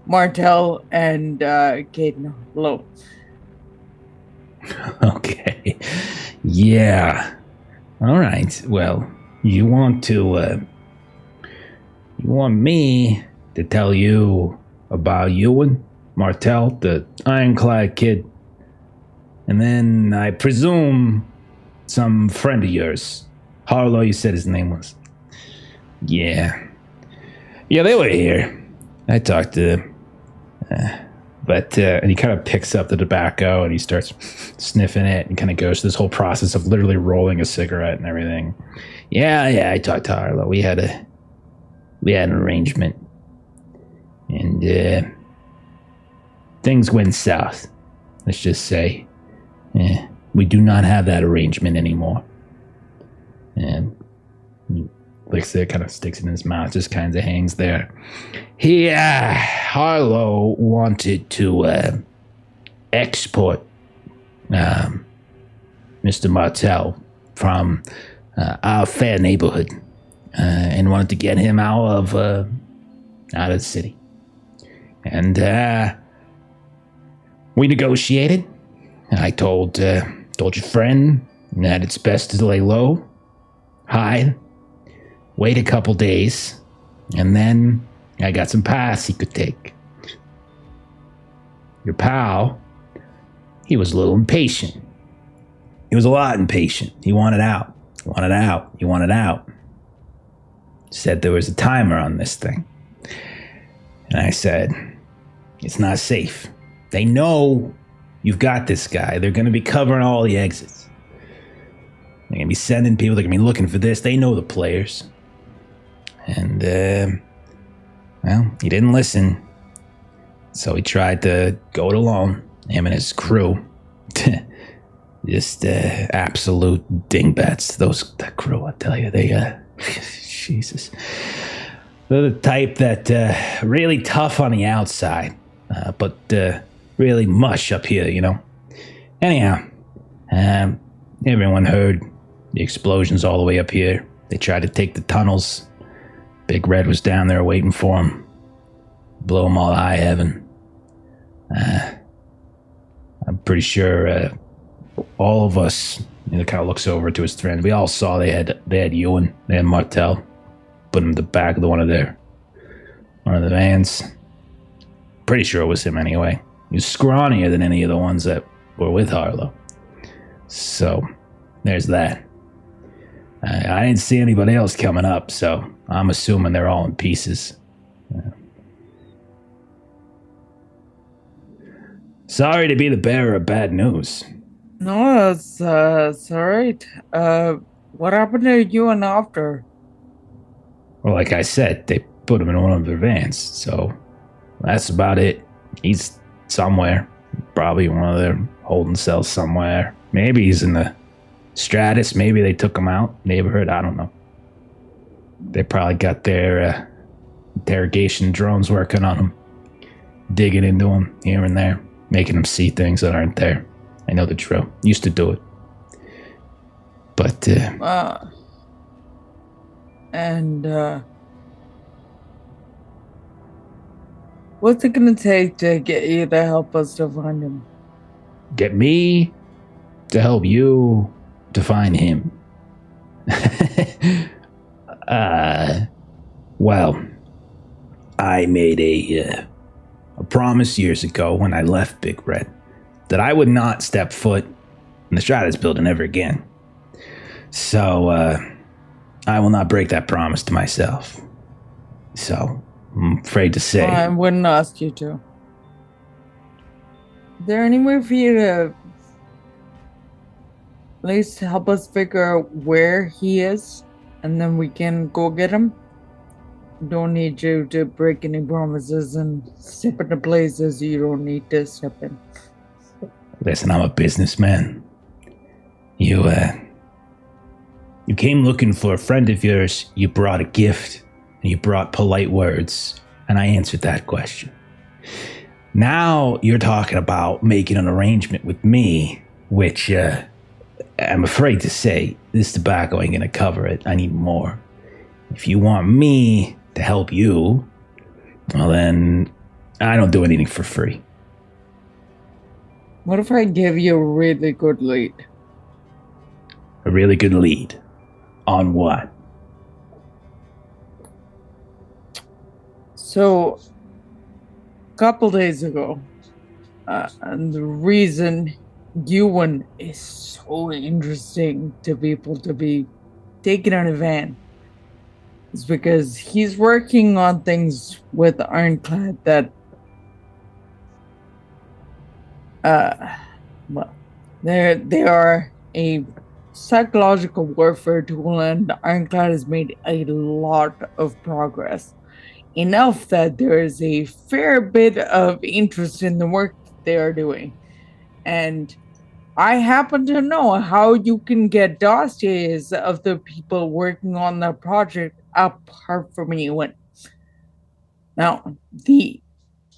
Martel, and Caden Lowe. Okay. Yeah. All right. Well, you want me to tell you about Yuan, Martel, the ironclad kid, and then I presume some friend of yours, Harlow, you said his name was. Yeah, they were here. I talked to them. And he kind of picks up the tobacco and he starts sniffing it and kind of goes through this whole process of literally rolling a cigarette and everything. Yeah, I talked to Harlow. We had an arrangement. And things went south. Let's just say. We do not have that arrangement anymore. And he licks it, kind of sticks it in his mouth, just kind of hangs there. Harlow wanted to export Mr. Martell from our fair neighborhood and wanted to get him out of the city. And we negotiated. I told your friend that it's best to lay low, hide, wait a couple days, and then I got some paths he could take. Your pal, he was a little impatient. He was a lot impatient. He wanted out. He wanted out. Said there was a timer on this thing. And I said, it's not safe. They know you've got this guy. They're going to be covering all the exits. They're going to be sending people. They're going to be looking for this. They know the players. And, he didn't listen. So he tried to go it alone. Him and his crew. Just absolute dingbats. That crew, I tell you. They, Jesus. They're the type that really tough on the outside. But really mush up here, you know. Anyhow, everyone heard the explosions all the way up here. They tried to take the tunnels. Big Red was down there waiting for him. Blow them all to high heaven. I'm pretty sure all of us, kind of looks over to his friend. We all saw they had Yuan, they had Martell. Put him in the back of one of the vans. Pretty sure it was him anyway. He was scrawnier than any of the ones that were with Harlow. So, there's that. I didn't see anybody else coming up, so I'm assuming they're all in pieces. Sorry to be the bearer of bad news. No, it's all right. What happened to you and after? Well, like I said, they put him in one of their vans, so that's about it. He's somewhere. Probably one of their holding cells somewhere. Maybe he's in the Stratus. Maybe they took him out. Neighborhood, I don't know. They probably got their interrogation drones working on him. Digging into him here and there. Making him see things that aren't there. I know the drill. Used to do it. But, what's it gonna take to get you to help us to find him? Get me to help you to find him. Well, I made a promise years ago when I left Big Red that I would not step foot in the Stratus building ever again. So, I will not break that promise to myself. So, I'm afraid to say. I wouldn't ask you to. Is there any way for you to at least help us figure out where he is, and then we can go get him? Don't need you to break any promises and step into places you don't need to step in. Listen, I'm a businessman. You came looking for a friend of yours. You brought a gift. And you brought polite words. And I answered that question. Now you're talking about making an arrangement with me, which I'm afraid to say this tobacco ain't gonna cover it. I need more. If you want me to help you, well then, I don't do anything for free. What if I give you a really good lead? A really good lead? On what? So, a couple days ago, and the reason Yuan is so interesting to people to be taken in a van is because he's working on things with Ironclad that well, they are a psychological warfare tool, and Ironclad has made a lot of progress. Enough that there is a fair bit of interest in the work they are doing. And I happen to know how you can get dossiers of the people working on the project apart from Yuan. Now, the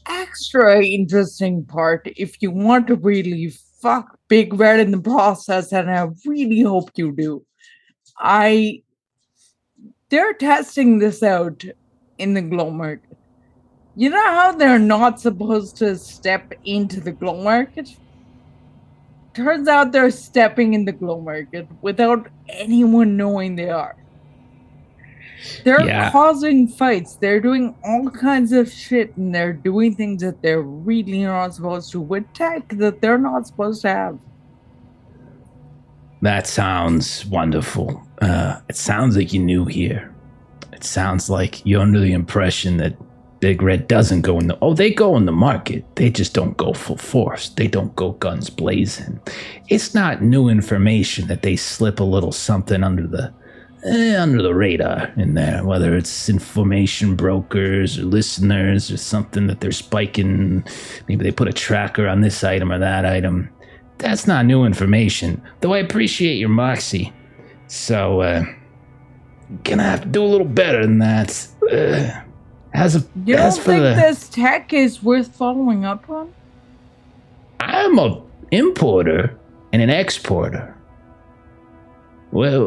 extra interesting part, if you want to really fuck Big Red in the process, and I really hope you do, they're testing this out in the glow market. You know how they're not supposed to step into the glow market? Turns out they're stepping in the glow market without anyone knowing they are. They're causing fights. They're doing all kinds of shit, and they're doing things that they're really not supposed to with tech that they're not supposed to have. That sounds wonderful. It sounds like you're new here. It sounds like you're under the impression that Big Red doesn't go in the... Oh, they go in the market. They just don't go full force. They don't go guns blazing. It's not new information that they slip a little something under the radar in there, whether it's information brokers or listeners or something that they're spiking. Maybe they put a tracker on this item or that item. That's not new information, though I appreciate your moxie. So, gonna have to do a little better than that. You don't think this tech is worth following up on? I'm an importer and an exporter. Well,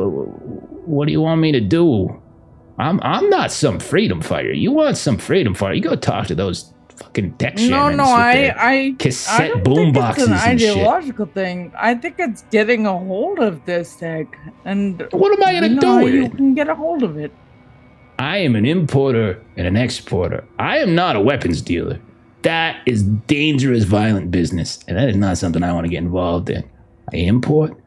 what do you want me to do? I'm not some freedom fighter. You want some freedom fighter? You go talk to those fucking tech shamans. I cassette don't boom think boxes it's an and shit. ideological thing. I think it's getting a hold of this tech, and what am I gonna do with you it? can get a hold of it. I am an importer and an exporter. I am not a weapons dealer. That is dangerous, violent business, and that is not something I want to get involved in. I import,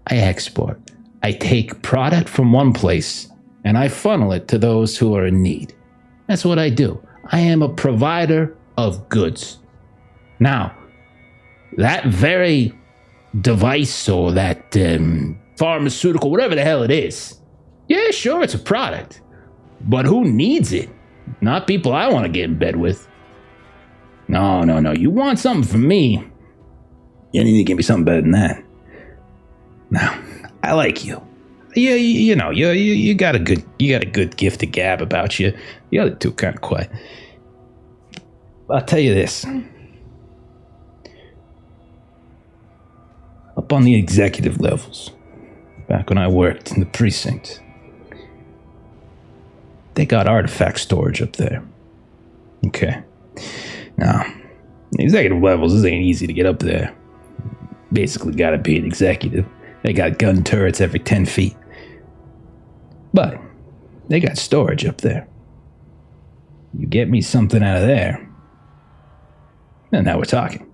I export. I take product from one place, and I funnel it to those who are in need. That's what I do. I am a provider of goods. Now, that very device or that pharmaceutical, whatever the hell it is, yeah, sure, it's a product. But who needs it? Not people I want to get in bed with. No. You want something from me, you need to give me something better than that. Now, I like you. Yeah, you got a good gift of gab about you. The other two kind of quiet. I'll tell you this. Up on the executive levels, back when I worked in the precinct, they got artifact storage up there. Okay. Now, the executive levels, this ain't easy to get up there. Basically gotta be an executive. They got gun turrets every 10 feet. But they got storage up there. You get me something out of there, and now we're talking.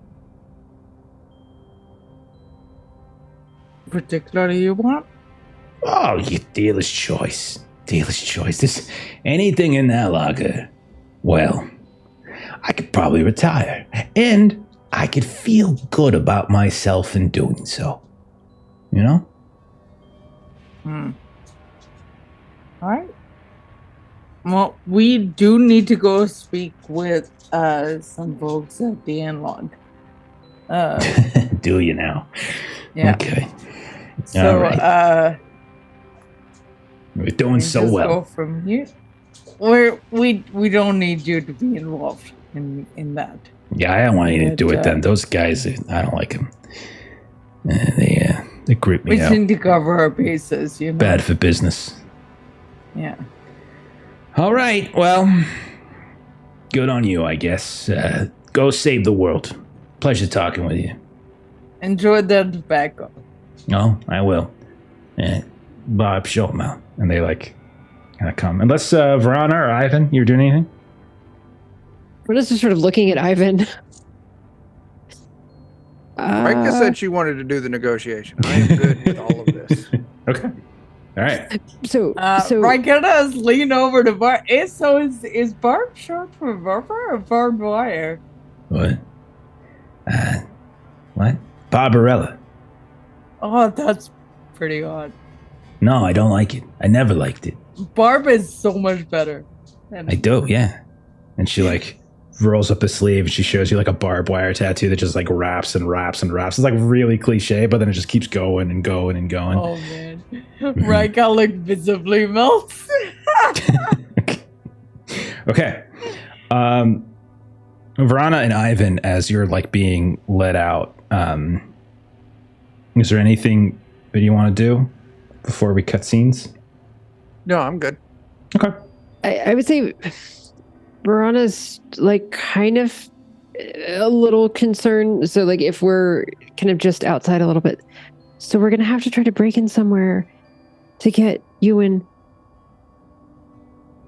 Particularly you want? Oh, you dealer's choice. This anything in that locker. Well, I could probably retire, and I could feel good about myself in doing so. You know? All right. Well, we do need to go speak with some folks at the Enlog. Do you now? Yeah. Okay. So, all right. We're doing so well. Go from here. We don't need you to be involved in that. Yeah, I don't want you to do it then. Those guys, I don't like them. They creep me out. We need to cover our bases, you know. Bad for business. Yeah. All right. Well, good on you, I guess. Go save the world. Pleasure talking with you. Enjoy the tobacco. No, I will. Bob, show him out. And they kind of come. Unless Verona or Ivan, you're doing anything? We're just sort of looking at Ivan. Micah said she wanted to do the negotiation. I am good with all of this. Okay. All right. So Rykella lean over to Barb. Is Barb short for Barber or barbed wire? What? What? Barbarella. Oh, that's pretty odd. No, I don't like it. I never liked it. Barb is so much better. I do, yeah. And she like rolls up the sleeve and she shows you like a barbed wire tattoo that just like wraps and wraps and wraps. It's like really cliche, but then it just keeps going and going and going. Oh man. Rykella visibly melts. Okay. Verana and Ivan, as you're like being led out, is there anything that you want to do before we cut scenes? No, I'm good. Okay. I would say Verana's like kind of a little concerned. So like if we're kind of just outside a little bit, so we're gonna have to try to break in somewhere to get Yuan,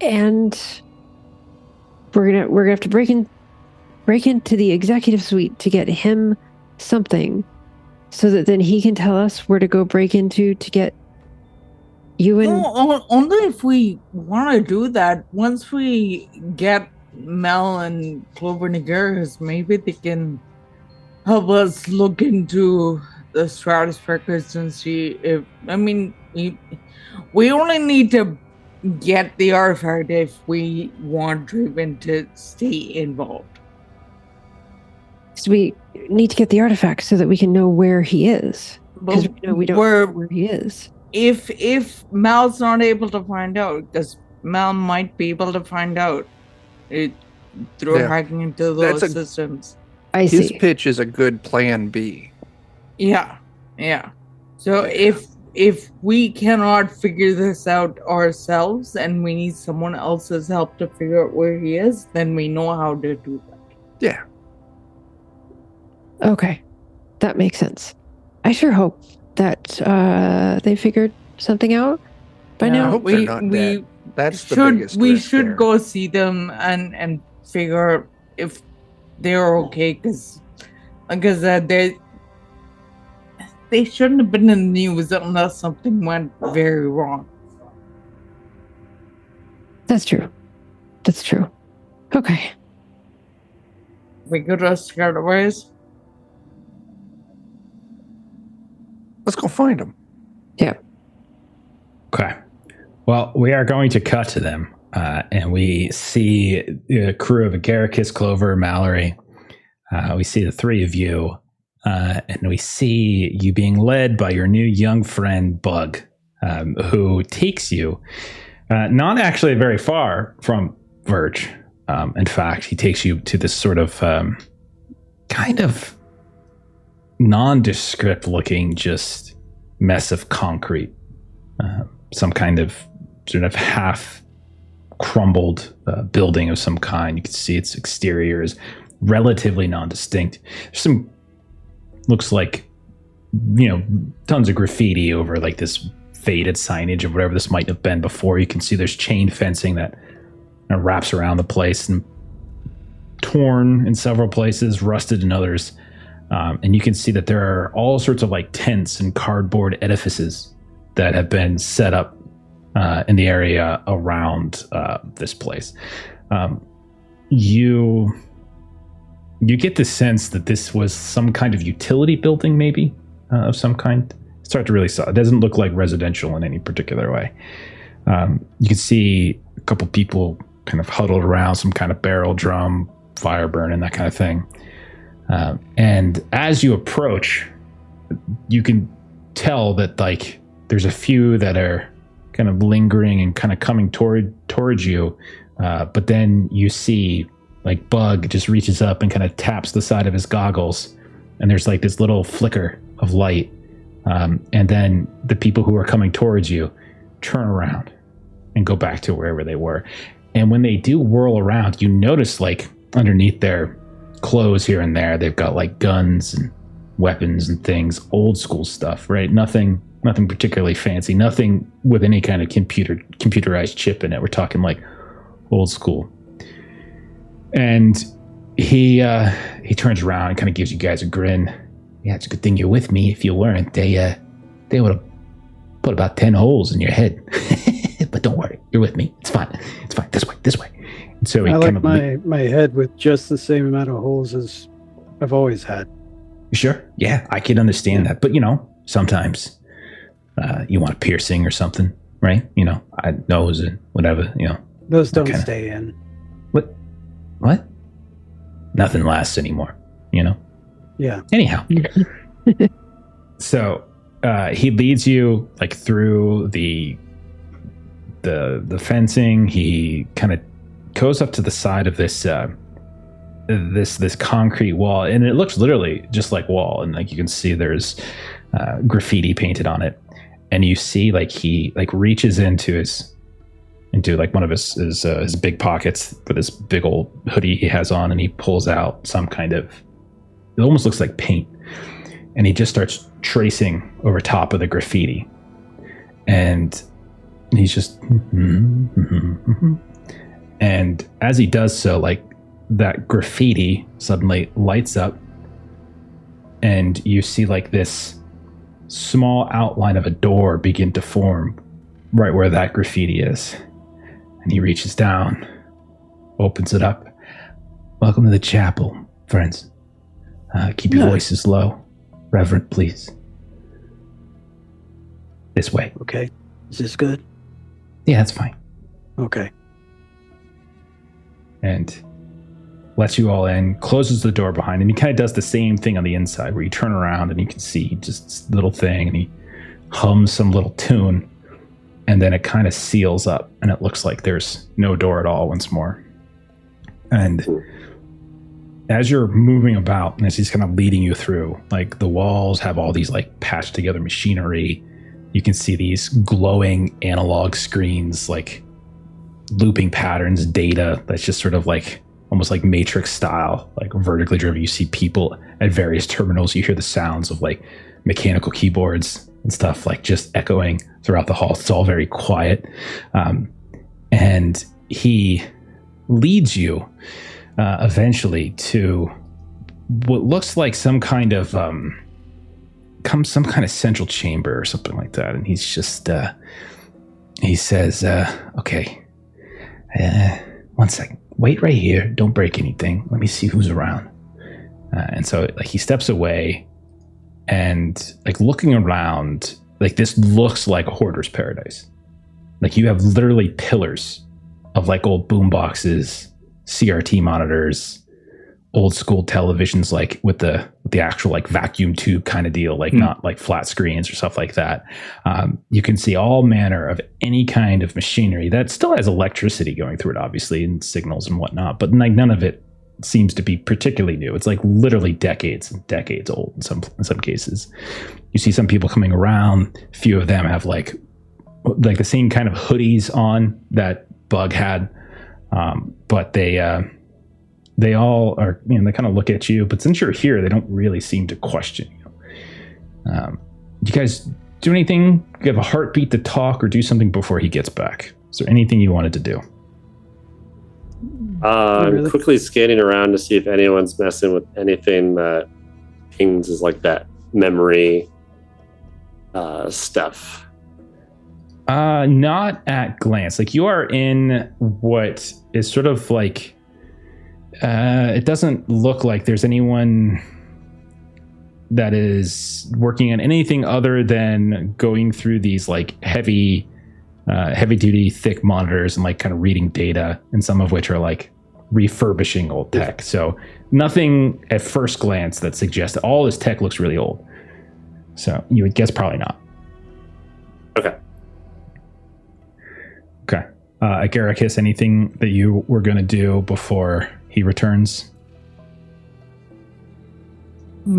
and we're gonna have to break into the executive suite to get him something, so that then he can tell us where to go break into to get Yuan. No, only if we want to do that. Once we get Mel and Clover Nigerians, maybe they can help us look into the Stratus records and see if, I mean, we only need to get the artifact if we want Draven to stay involved. So we need to get the artifact so that we can know where he is. Because we don't know where he is. If Mal's not able to find out, because Mal might be able to find out through hacking into those systems. I see. His pitch is a good plan B. Yeah. So if we cannot figure this out ourselves and we need someone else's help to figure out where he is, then we know how to do that. Yeah. Okay. That makes sense. I sure hope that they figured something out by now. I hope they're not dead. That's the biggest we risk should there. go see them and figure if they're okay, because they shouldn't have been in the news unless something went very wrong. That's true. Okay. We could just get away. Let's go find him. Yeah. Okay. Well, we are going to cut to them, and we see the crew of Agaricus, Clover, Mallory. We see the three of you, and we see you being led by your new young friend, Bug, who takes you not actually very far from Verge. In fact, he takes you to this sort of kind of nondescript looking just mess of concrete, some kind of sort of half crumbled building of some kind. You can see its exterior is relatively non-distinct. There's some, looks like, tons of graffiti over like this faded signage of whatever this might have been before. You can see there's chain fencing that wraps around the place and torn in several places, rusted in others. And you can see that there are all sorts of like tents and cardboard edifices that have been set up in the area around this place. You get the sense that this was some kind of utility building, maybe of some kind. It's hard to really saw. It doesn't look like residential in any particular way. You can see a couple people kind of huddled around some kind of barrel drum, fire burning, that kind of thing. And as you approach, you can tell that like there's a few that are kind of lingering and kind of coming towards you. But then you see like Bug just reaches up and kind of taps the side of his goggles, and there's like this little flicker of light. And then the people who are coming towards you turn around and go back to wherever they were. And when they do whirl around, you notice like underneath their clothes here and there, they've got like guns and weapons and things, old school stuff, right? Nothing particularly fancy, nothing with any kind of computerized chip in it. We're talking like old school. And he turns around and kind of gives you guys a grin. Yeah, it's a good thing you're with me. If you weren't, they would have put about 10 holes in your head. But don't worry, you're with me. It's fine. It's fine. This way. And so I like my head with just the same amount of holes as I've always had. Sure. Yeah, I can understand that. But, sometimes you want a piercing or something, right? Nose and whatever, Those don't stay in. What? Nothing lasts anymore, Yeah. Anyhow. So he leads you like through the fencing. He kind of goes up to the side of this this concrete wall, and it looks literally just like wall, and like you can see there's graffiti painted on it, and you see like he like reaches into like one of his big pockets for this big old hoodie he has on, and he pulls out some kind of, it almost looks like paint, and he just starts tracing over top of the graffiti, and he's just and as he does so, like that graffiti suddenly lights up, and you see like this small outline of a door begin to form right where that graffiti is. And he reaches down, opens it up. Welcome to the chapel, friends. Keep your voices low. Reverend, please. This way. Okay. Is this good? Yeah, that's fine. Okay. And lets you all in, closes the door behind, and he kind of does the same thing on the inside where you turn around and you can see just this little thing, and he hums some little tune, and then it kind of seals up, and it looks like there's no door at all once more. And as you're moving about, and as he's kind of leading you through, like the walls have all these like patched together machinery. You can see these glowing analog screens, like looping patterns, data that's just sort of like almost like Matrix style, like vertically driven. You see people at various terminals. You hear the sounds of like mechanical keyboards and stuff like just echoing throughout the hall. It's all very quiet. And he leads you eventually to what looks like some kind of central chamber or something like that. And he's just he says, okay, 1 second. Wait right here. Don't break anything. Let me see who's around. And so like he steps away, and like looking around, like this looks like a hoarder's paradise. Like you have literally pillars of like old boom boxes, CRT monitors, old school televisions, like with the actual like vacuum tube kind of deal, like not like flat screens or stuff like that. You can see all manner of any kind of machinery that still has electricity going through it, obviously, and signals and whatnot, but like none of it seems to be particularly new. It's like literally decades and decades old in some cases. You see some people coming around. A few of them have like the same kind of hoodies on that Bug had, but they all are, they kind of look at you, but since you're here, they don't really seem to question you. Do you guys do anything? Do you have a heartbeat to talk or do something before he gets back? Is there anything you wanted to do? I'm quickly scanning around to see if anyone's messing with anything that pings is like that memory stuff. Not at glance. Like you are in what is sort of like, it doesn't look like there's anyone that is working on anything other than going through these like heavy duty thick monitors and like kind of reading data, and some of which are like refurbishing old tech. So nothing at first glance that suggests that all this tech looks really old. So you would guess probably not. Okay. Agaricus, anything that you were going to do before he returns? I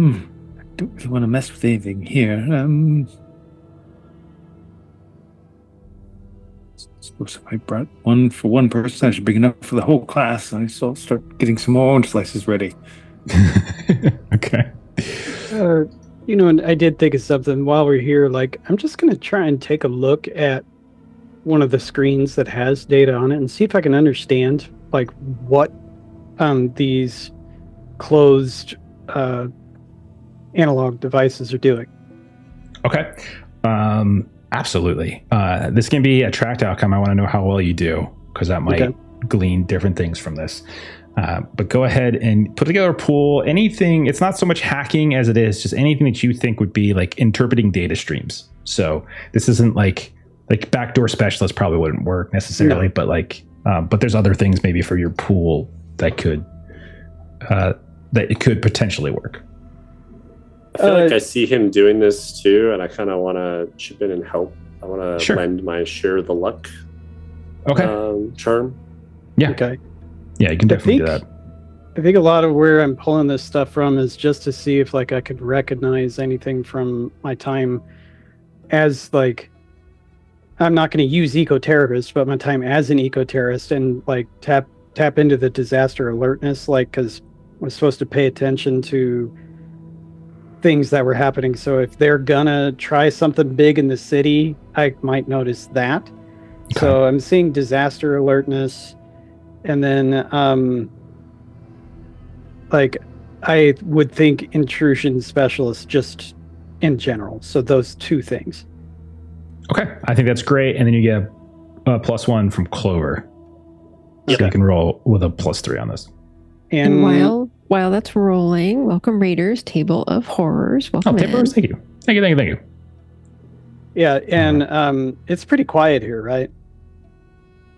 don't really want to mess with anything here. I suppose if I brought one for one person, I should bring enough for the whole class. And I'll start getting some more orange slices ready. Okay. And I did think of something while we're here. Like, I'm just going to try and take a look at one of the screens that has data on it and see if I can understand, like, what these closed analog devices are doing. Okay. Absolutely. This can be a tracked outcome. I want to know how well you do, because that might glean different things from this. But go ahead and put together a pool. Anything, it's not so much hacking as it is just anything that you think would be like interpreting data streams. So this isn't like backdoor specialist probably wouldn't work necessarily, but but there's other things maybe for your pool that could potentially work. I feel like I see him doing this too, and I kind of want to chip in and help. I want to lend my share the luck charm. Yeah. Okay. Yeah, you can definitely do that. I think a lot of where I'm pulling this stuff from is just to see if like I could recognize anything from my time as like, I'm not going to use eco-terrorist, but my time as an eco-terrorist, and like tap into the disaster alertness, like, because I was supposed to pay attention to things that were happening. So if they're gonna try something big in the city, I might notice that. Okay. So I'm seeing disaster alertness, and then like I would think intrusion specialist just in general. So those two things. Okay, I think that's great. And then you get a +1 from Clover. So you can roll with a +3 on this. And while that's rolling, welcome Raiders, Table of Horrors. Welcome Table of Horrors, thank you. Yeah, and it's pretty quiet here, right?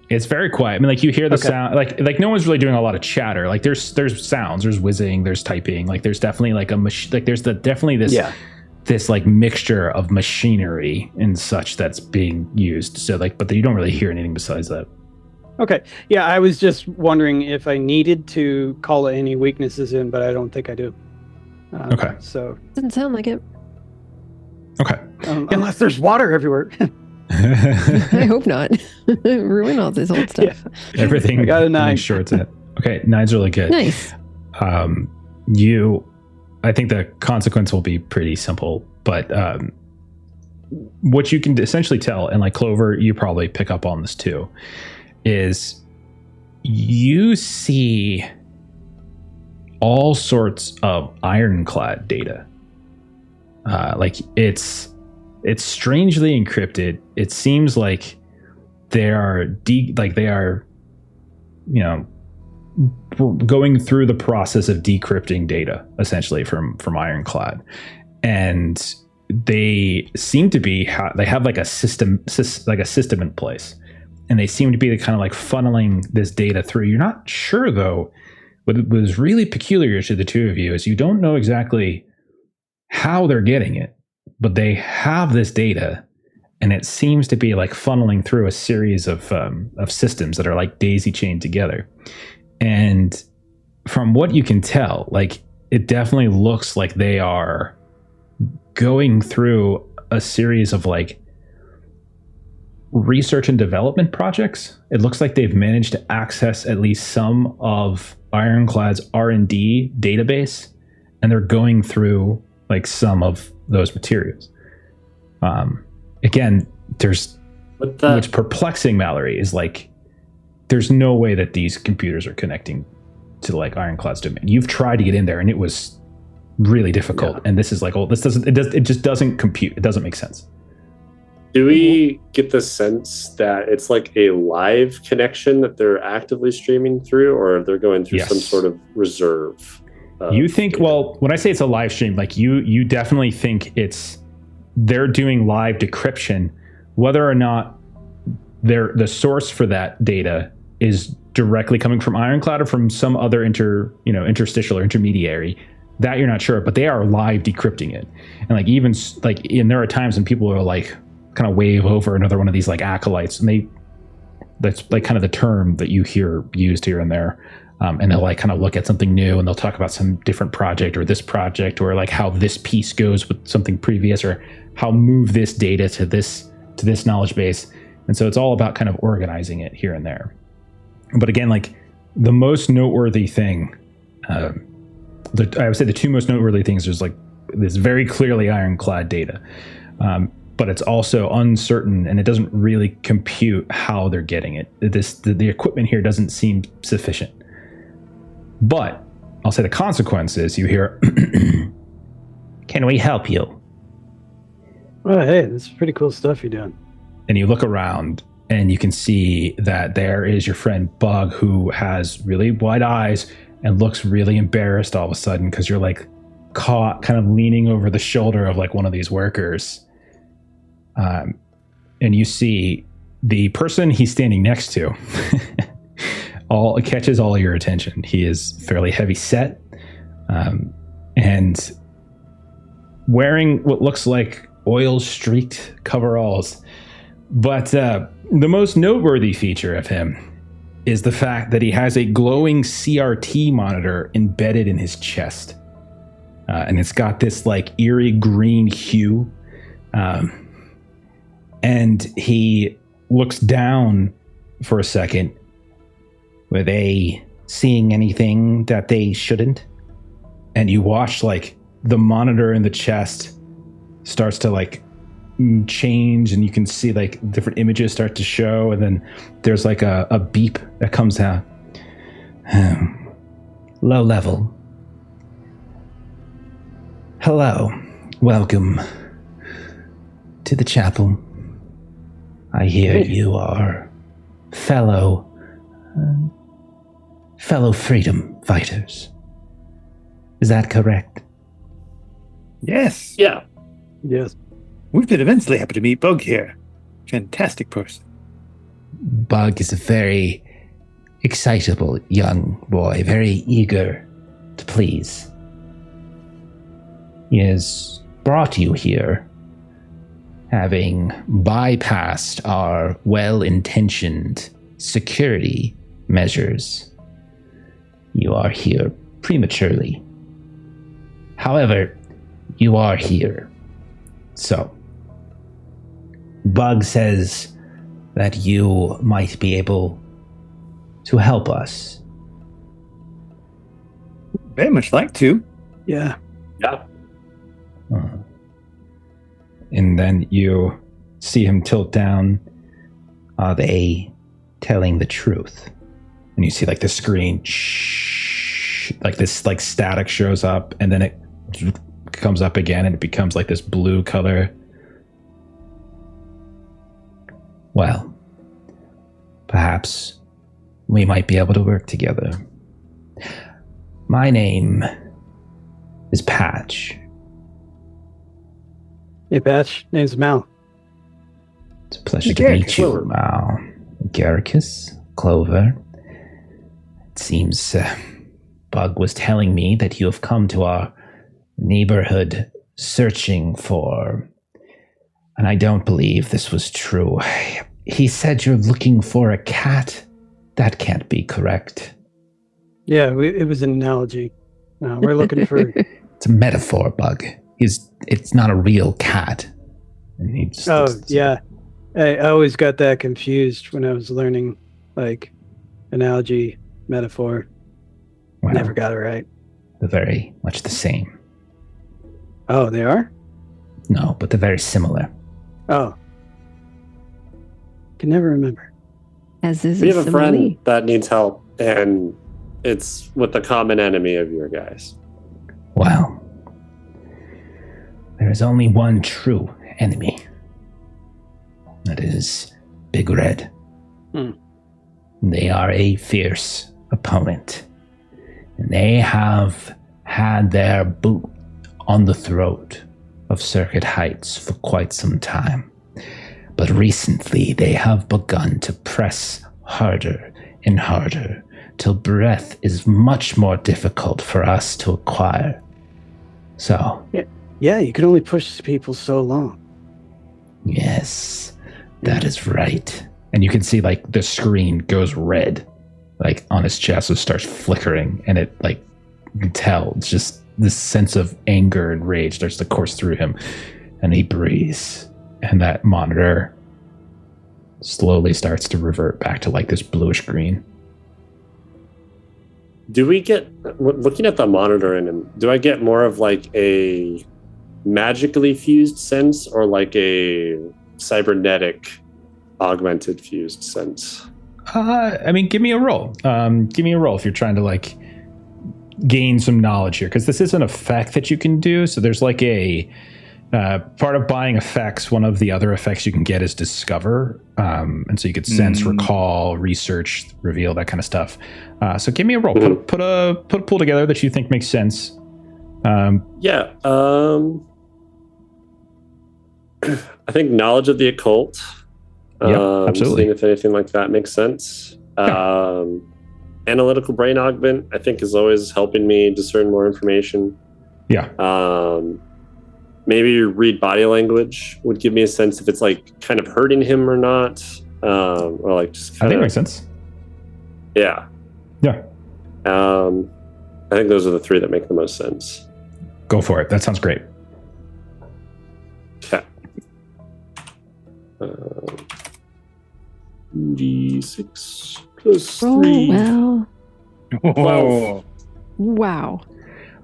It's very quiet. I mean, like you hear the sound, like no one's really doing a lot of chatter. Like there's sounds, there's whizzing, there's typing. Like there's definitely like definitely this like mixture of machinery and such that's being used. So like, but you don't really hear anything besides that. Okay. Yeah, I was just wondering if I needed to call any weaknesses in, but I don't think I do. Okay. So doesn't sound like it. Okay. Unless there's water everywhere. I hope not. Ruin all this old stuff. Yeah. Everything. I got a 9. Make sure it's it. Okay, 9's really good. Nice. I think the consequence will be pretty simple, but what you can essentially tell, and like Clover, you probably pick up on this too, is you see all sorts of ironclad data. Like it's strangely encrypted. It seems like they are going through the process of decrypting data essentially from ironclad, and they seem to be they have like a system in place, and they seem to be kind of like funneling this data through. You're not sure though. What was really peculiar to the two of you is you don't know exactly how they're getting it, but they have this data, and it seems to be like funneling through a series of systems that are like daisy chained together. And from what you can tell, like it definitely looks like they are going through a series of like research and development projects. It looks like they've managed to access at least some of Ironclad's R&D database, and they're going through like some of those materials. Again, what's perplexing, Mallory, is like there's no way that these computers are connecting to like Ironclad's domain. You've tried to get in there, and it was really difficult. Yeah. And this is like, it just doesn't compute. It doesn't make sense. Do we get the sense that it's like a live connection that they're actively streaming through, or they're going through some sort of reserve? You think, well, when I say it's a live stream, like you definitely think they're doing live decryption, whether or not the source for that data is directly coming from Ironclad or from some other interstitial or intermediary, that you're not sure, but they are live decrypting it. And like even like, and there are times when people are like kind of wave over another one of these like acolytes, and that's like kind of the term that you hear used here and there. And they'll like kind of look at something new, and they'll talk about some different project or this project, or like how this piece goes with something previous, or how move this data to this knowledge base. And so it's all about kind of organizing it here and there. But again, like the most noteworthy thing, I would say the two most noteworthy things is like this very clearly Ironclad data, but it's also uncertain, and it doesn't really compute how they're getting it. The equipment here doesn't seem sufficient. But I'll say the consequence is you hear, "Can we help you?" Oh, hey, this is pretty cool stuff you're doing. And you look around and you can see that there is your friend Bug, who has really wide eyes and looks really embarrassed all of a sudden because you're like caught kind of leaning over the shoulder of like one of these workers. And you see the person he's standing next to catches all your attention. He is fairly heavy set and wearing what looks like oil streaked coveralls. But the most noteworthy feature of him is the fact that he has a glowing CRT monitor embedded in his chest. And it's got this like eerie green hue. And he looks down for a second. Were they seeing anything that they shouldn't? And you watch like the monitor in the chest starts to like change, and you can see like different images start to show, and then there's like a beep that comes out. Low level. Hello, welcome to the chapel. I hear you are fellow freedom fighters. Is that correct? Yes. Yeah. Yes. We've been immensely happy to meet Bug here. Fantastic person. Bug is a very excitable young boy, very eager to please. He has brought you here, having bypassed our well-intentioned security measures. You are here prematurely. However, you are here. So, Bug says that you might be able to help us. Very much like to. Yeah. Yeah. And then you see him tilt down. Are they telling the truth? And you see like the screen, like this like static shows up, and then it comes up again, and it becomes like this blue color. Well, perhaps we might be able to work together. My name is Patch. Hey, Patch. Name's Mal. It's a pleasure to meet you, Clover. Mal. Garricus, Clover. It seems Bug was telling me that you have come to our neighborhood searching for... And I don't believe this was true. He said you're looking for a cat. That can't be correct. Yeah, it was an analogy. We're looking for... It's a metaphor, Bug. It's not a real cat. And he just yeah. I always got that confused when I was learning, like, analogy, metaphor. Well, Never got it right. they're very much the same. Oh, they are? No, but they're very similar. Oh. Can never remember. As is We have a simile. friend that needs help, and it's with the common enemy of your guys. Well, there is only one true enemy. That is Big Red. They are a fierce opponent. And they have had their boot on the throat of Circuit Heights for quite some time. But recently they have begun to press harder and harder till breath is much more difficult for us to acquire. So, Yeah, you can only push people so long. yes, that is right. And you can see like the screen goes red, like on his chest, it starts flickering, and it like you can tell it's just this sense of anger and rage starts to course through him, and he breathes, and that monitor slowly starts to revert back to like this bluish green. Do we get, looking at the monitor in him, do I get more of like a magically fused sense or like a cybernetic augmented fused sense? I mean, give me a roll. Give me a roll if you're trying to like gain some knowledge here, because this is an effect that you can do. So there's like a part of buying effects, one of the other effects you can get is discover. And so you could sense, recall, research, reveal, that kind of stuff. So give me a roll. Put a pool together that you think makes sense. I think knowledge of the occult. Absolutely. Seeing if anything like that makes sense. Analytical brain augment, I think, is always helping me discern more information. Maybe read body language would give me a sense if it's like kind of hurting him or not, or like just kind I think of. it makes sense. Yeah. I think those are the three that make the most sense. Go for it. That sounds great. Okay. D6 plus 3. Well. 12. Wow.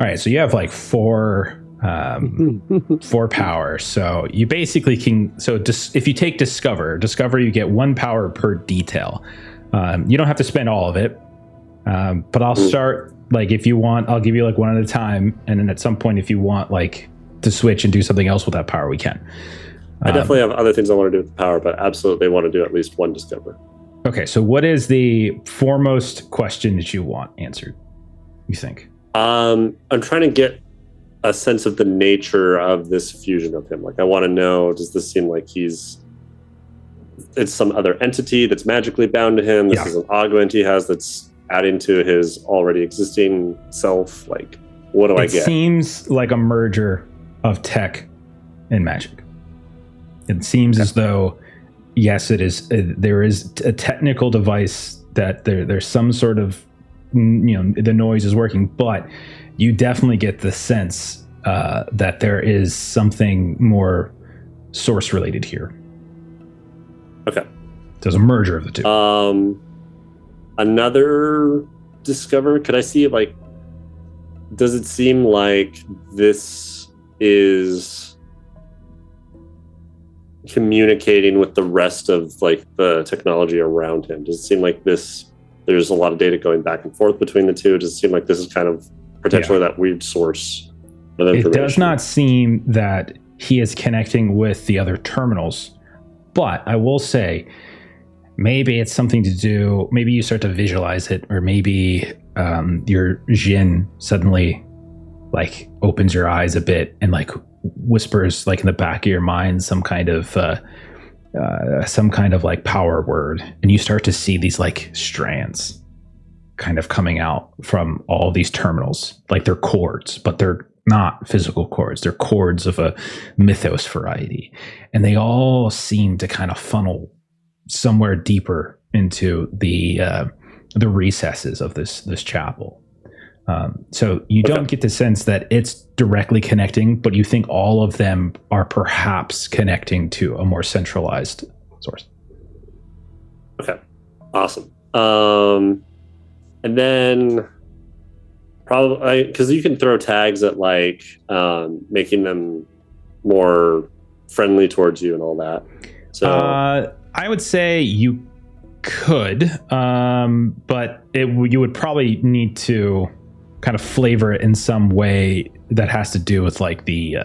All right, so you have like 4 power. So you basically can. So if you take discover, you get 1 power per detail. You don't have to spend all of it, but I'll start. Like if you want, I'll give you like 1 at a time, and then at some point, if you want like to switch and do something else with that power, we can. I definitely have other things I want to do with the power, but absolutely want to do at least 1 discover. Okay, so what is the foremost question that you want answered, you think? I'm trying to get a sense of the nature of this fusion of him. Like, I want to know, does this seem like it's some other entity that's magically bound to him? This is an augment he has that's adding to his already existing self? Like, what do I get? It seems like a merger of tech and magic. It seems as though, yes, it is. There is a technical device that there's some sort of, the noise is working, but you definitely get the sense that there is something more source related here. Okay. There's a merger of the two. Another discover. Could I see it? Like, does it seem like this is communicating with the rest of like the technology around him? Does it seem like there's a lot of data going back and forth between the two? Does it seem like this is kind of potentially that weird source of information? It does not seem that he is connecting with the other terminals, but I will say maybe it's something to do, maybe you start to visualize it, or maybe your Jin suddenly like opens your eyes a bit and like whispers like in the back of your mind some kind of like power word, and you start to see these like strands kind of coming out from all these terminals, like they're cords, but they're not physical cords. They're cords of a mythos variety, and they all seem to kind of funnel somewhere deeper into the recesses of this chapel. So you don't get the sense that it's directly connecting, but you think all of them are perhaps connecting to a more centralized source. Okay, awesome. And then probably, because you can throw tags at like making them more friendly towards you and all that. So I would say you could, but you would probably need to kind of flavor it in some way that has to do with like the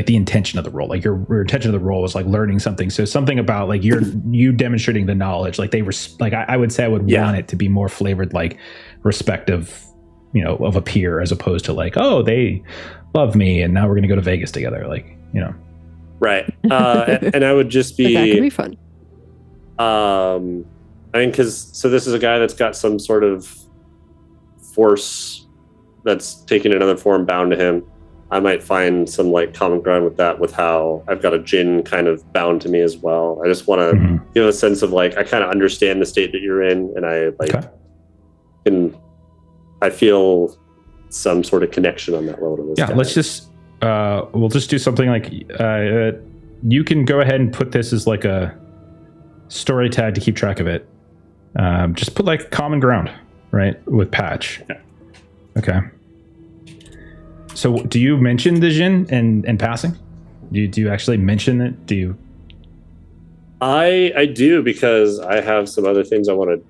intention of the role. Like your intention of the role is like learning something. So something about like you demonstrating the knowledge. Like I would say I would want it to be more flavored like respect of a peer, as opposed to like, oh, they love me and now we're gonna go to Vegas together. Like, Right. And I would just be that could be fun. I mean, so this is a guy that's got some sort of force that's taking another form bound to him. I might find some like common ground with that, with how I've got a Jinn kind of bound to me as well. I just want to give a sense of like, I kind of understand the state that you're in, and I I feel some sort of connection on that level to this guy. Let's just we'll just do something like you can go ahead and put this as like a story tag to keep track of it. Just put like common ground, right, with Patch. Okay. So do you mention the Jinn in passing? Do you actually mention it? Do you? I do, because I have some other things I want to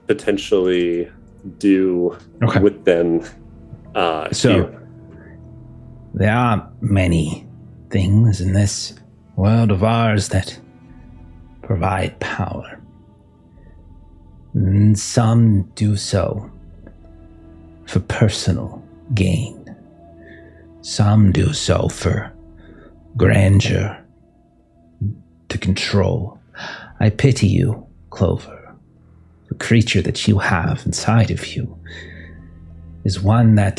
potentially do with them. So there are many things in this world of ours that provide power. And some do so for personal gain. Some do so for grandeur, to control. I pity you, Clover. The creature that you have inside of you is one that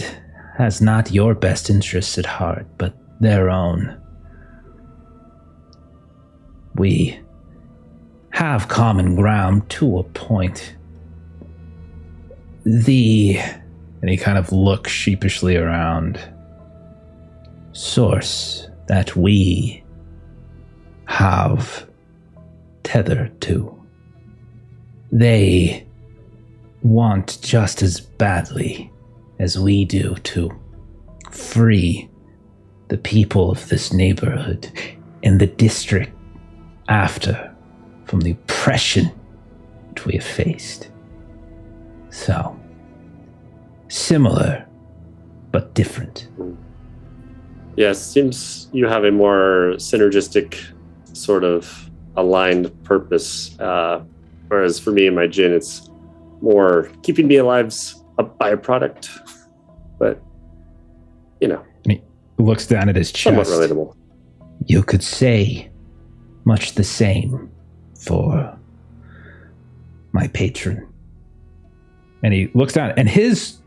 has not your best interests at heart, but their own. We have common ground to a point. And he kind of looks sheepishly around. Source that we have tethered to. They want just as badly as we do to free the people of this neighborhood and the district after from the oppression that we have faced. So, similar, but different. Yes, seems you have a more synergistic sort of aligned purpose. Whereas for me and my djinn, it's more keeping me alive's a byproduct. But, you know. And he looks down at his chest. Somewhat relatable. You could say much the same for my patron. And he looks down, and his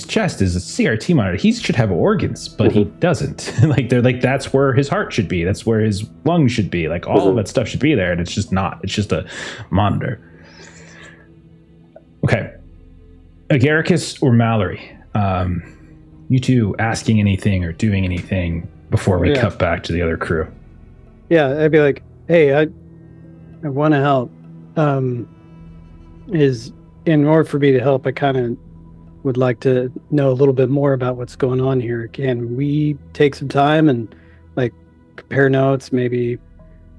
chest is a CRT monitor. He should have organs, but he doesn't. They're like, that's where his heart should be. That's where his lungs should be. Like, all of that stuff should be there, and it's just not. It's just a monitor. Okay. Agaricus or Mallory, you two asking anything or doing anything before we cut back to the other crew? Yeah, I'd be like, hey, I want to help. Is in order for me to help, I kind of would like to know a little bit more about what's going on here. Can we take some time and like compare notes, maybe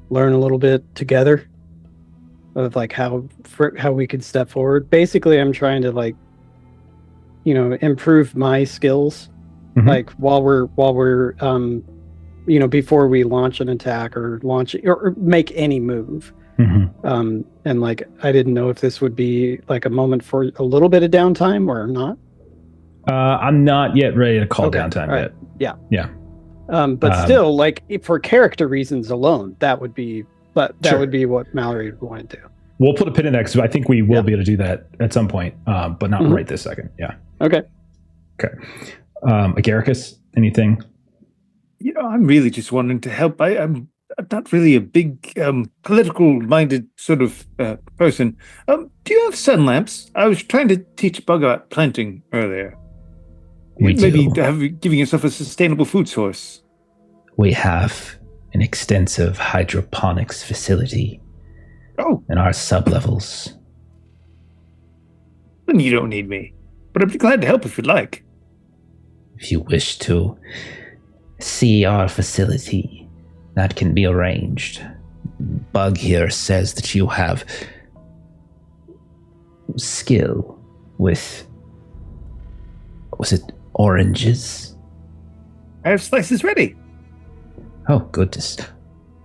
learn a little bit together of like how we could step forward? Basically, I'm trying to like, improve my skills, like while we're before we launch an attack or make any move. And like, I didn't know if this would be like a moment for a little bit of downtime or not. I'm not yet ready to call downtime yet. Yeah. But still, like, for character reasons alone, that would be would be what Mallory would want to do. We'll put a pin in that because I think we will be able to do that at some point, but not right this second. Yeah. Okay. Agaricus, anything? I'm really just wanting to help. I'm not really a big political-minded sort of person. Do you have sun lamps? I was trying to teach Bug about planting earlier. Maybe giving yourself a sustainable food source. We have an extensive hydroponics facility in our sublevels. Then you don't need me. But I'd be glad to help if you'd like. If you wish to see our facility, that can be arranged. Bug here says that you have skill with, was it oranges? I have slices ready. Oh, goodness.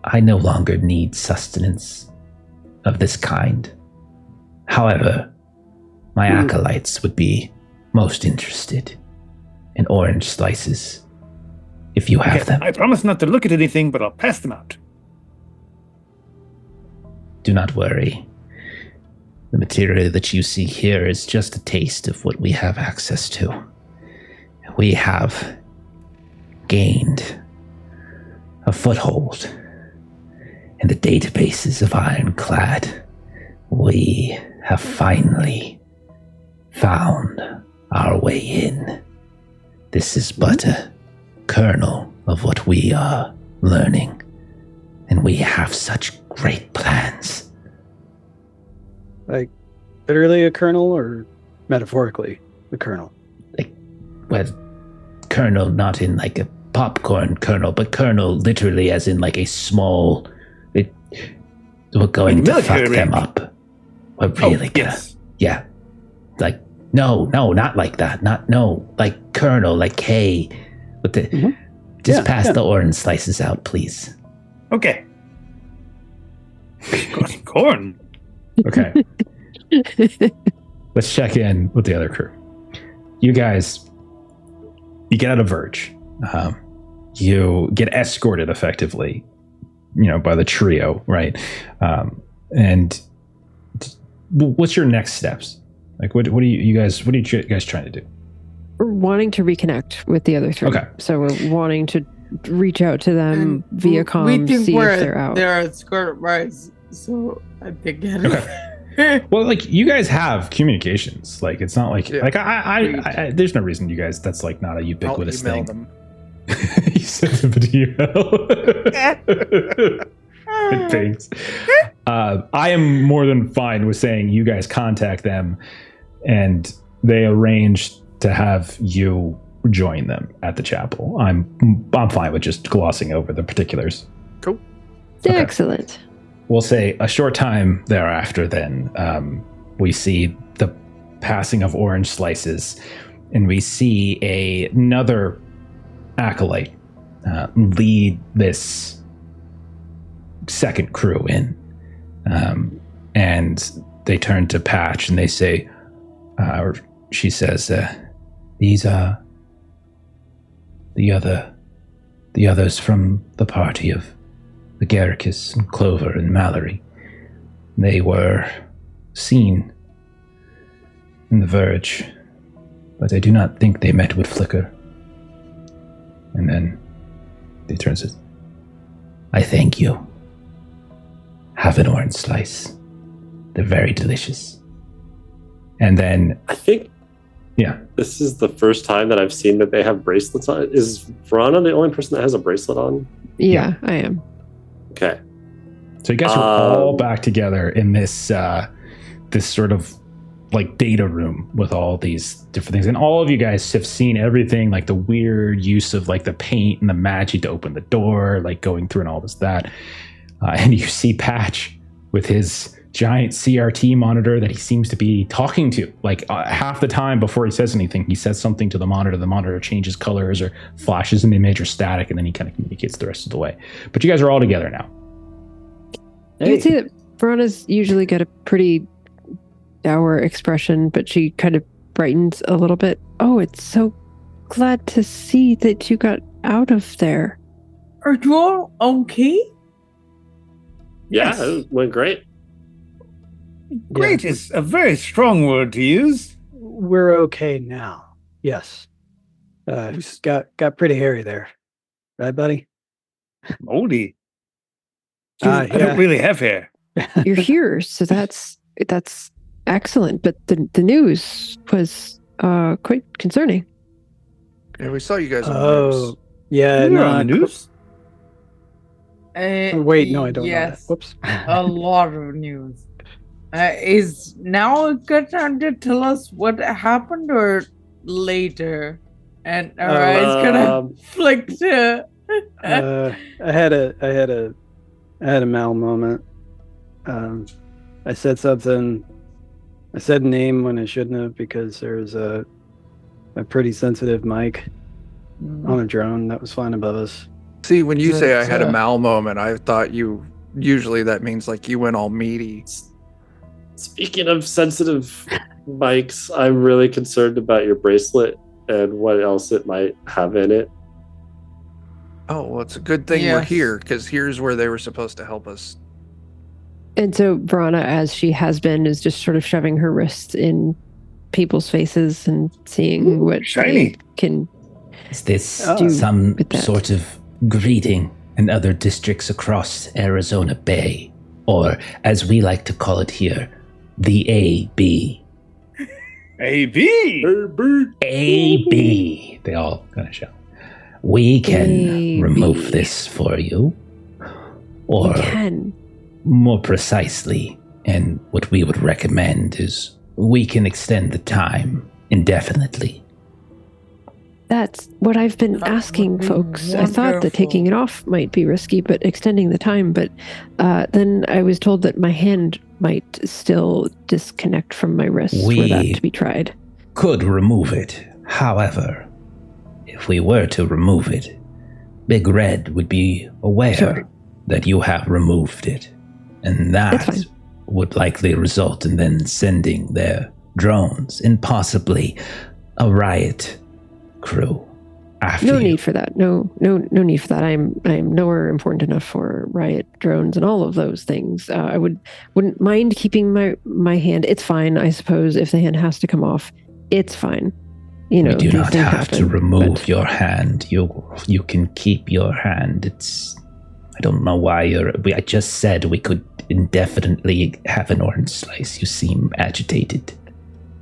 I no longer need sustenance of this kind. However, my acolytes would be most interested in orange slices, if you have them. I promise not to look at anything, but I'll pass them out. Do not worry. The material that you see here is just a taste of what we have access to. We have gained a foothold in the databases of Ironclad. We have finally found our way in. This is but a kernel of what we are learning, and we have such great plans. Like, literally a kernel, or metaphorically a kernel? Well, kernel not in like a popcorn kernel, but kernel literally as in like a small... we're going to fuck them up. We're really gonna... Yeah. Like, no, not like that. Like kernel, like K. With the... Just pass the orange slices out, please. Okay. Got some corn. Okay. Let's check in with the other crew. You guys, you get out of Verge. You get escorted effectively, by the trio, right? And what's your next steps? Like, what are you guys trying to do? We're wanting to reconnect with the other three. Okay. So we're wanting to reach out to them via comms, we think see if they're out. They're at Scarlet Rise, so I think Well, like, you guys have communications. Like, it's not like I there's no reason you guys. That's like not a ubiquitous thing. Them. You sent them an email. Thanks. I am more than fine with saying you guys contact them, and they arrange to have you join them at the chapel. I'm fine with just glossing over the particulars. Cool. Okay. Excellent. We'll say a short time thereafter, then we see the passing of orange slices, and we see another acolyte lead this second crew in. And they turn to Patch and they say, or she says, these are the others from the party of the Garricus and Clover and Mallory. They were seen in the Verge, but I do not think they met with Flicker. And then he turns and says, I thank you. Have an orange slice. They're very delicious. And then I think this is the first time that I've seen that they have bracelets on. Is Verona the only person that has a bracelet on? Yeah, I am. Okay. So you guys are all back together in this this sort of like data room with all these different things. And all of you guys have seen everything, like the weird use of like the paint and the magic to open the door, like going through and all that. And you see Patch with his giant CRT monitor that he seems to be talking to. Like half the time before he says anything, he says something to the monitor changes colors or flashes an image or static, and then he kind of communicates the rest of the way. But you guys are all together now. You can see that Verona's usually got a pretty dour expression, but she kind of brightens a little bit. Oh, it's so glad to see that you got out of there. Are you all okay? Yeah, Yes. it went great. Great is a very strong word to use. We're okay now. Yes. Got pretty hairy there. Right, buddy? Moldy. Yeah. I don't really have hair. You're here, so that's excellent. But the news was quite concerning. Yeah, we saw you guys on the news. Yeah. You're on the news. Wait, no, I don't know that. Whoops. A lot of news. Is now a good time to tell us what happened, or later? And our eyes gonna flick to. I had a mal moment. I said something. I said a name when I shouldn't have, because there's a pretty sensitive mic on a drone that was flying above us. See, when you say I had a mal moment, I thought usually that means like you went all meaty. Speaking of sensitive mics, I'm really concerned about your bracelet and what else it might have in it. Oh, well, it's a good thing we're here, because here's where they were supposed to help us. And so Verona, as she has been, is just sort of shoving her wrists in people's faces and seeing what shiny. they can. Is this do some with that. sort of greeting in other districts across Arizona Bay? Or, as we like to call it here, the AB. AB! AB. They all kind of shout. We can AB. remove this for you. Or, We can. more precisely, and what we would recommend is we can extend the time indefinitely. That's what I've been That asking would be folks. I thought that wonderful. taking it off might be risky, but extending the time. But then I was told that my hand might still disconnect from my wrist were that to be tried. Could remove it. However, if we were to remove it, Big Red would be aware that you have removed it, and that would likely result in them sending their drones and possibly a riot crew after No you. need for that. No need for that. I'm nowhere important enough for riot drones and all of those things. I wouldn't mind keeping my hand. It's fine, I suppose. If the hand has to come off, it's fine. You know, you do not have happen, to remove your hand. You can keep your hand. I don't know why I just said we could indefinitely have an orange slice. You seem agitated.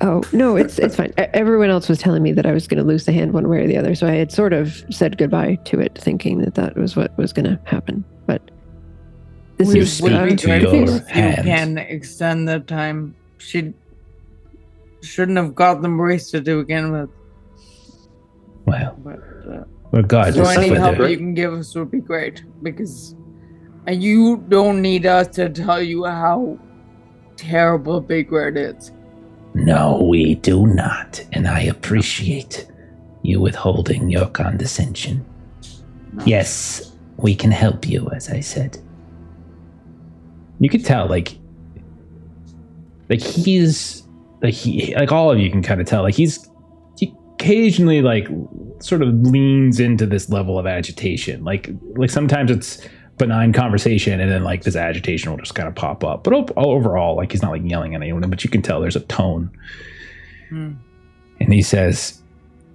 Oh, no, it's fine. Everyone else was telling me that I was going to lose the hand one way or the other, so I had sort of said goodbye to it, thinking that was what was going to happen. But this You is speak to great your if hand. you can extend the time. She shouldn't have got them wasted to begin with. Well, But regardless so any of help whether you can give us would be great, because you don't need us to tell you how terrible Big Red is. No, we do not, and I appreciate you withholding your condescension. Yes, we can help you, as I said. You could tell, like he's like all of you can kind of tell, like he occasionally like sort of leans into this level of agitation. Like sometimes it's benign conversation, and then like this agitation will just kind of pop up. But overall, like he's not like yelling at anyone, but you can tell there's a tone. And he says,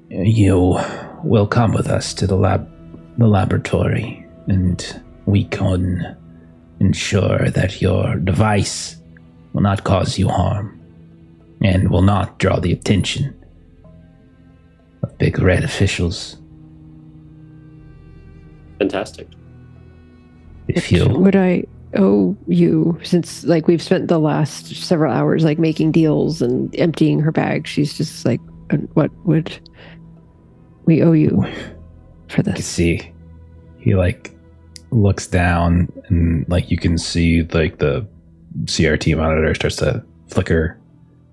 "You will come with us to the laboratory, and we can ensure that your device will not cause you harm and will not draw the attention of Big Red officials." Fantastic. If you Would I owe you, since like we've spent the last several hours like making deals and emptying her bag? She's just like, what would we owe you for You can this? see he like looks down, and like you can see like the CRT monitor starts to flicker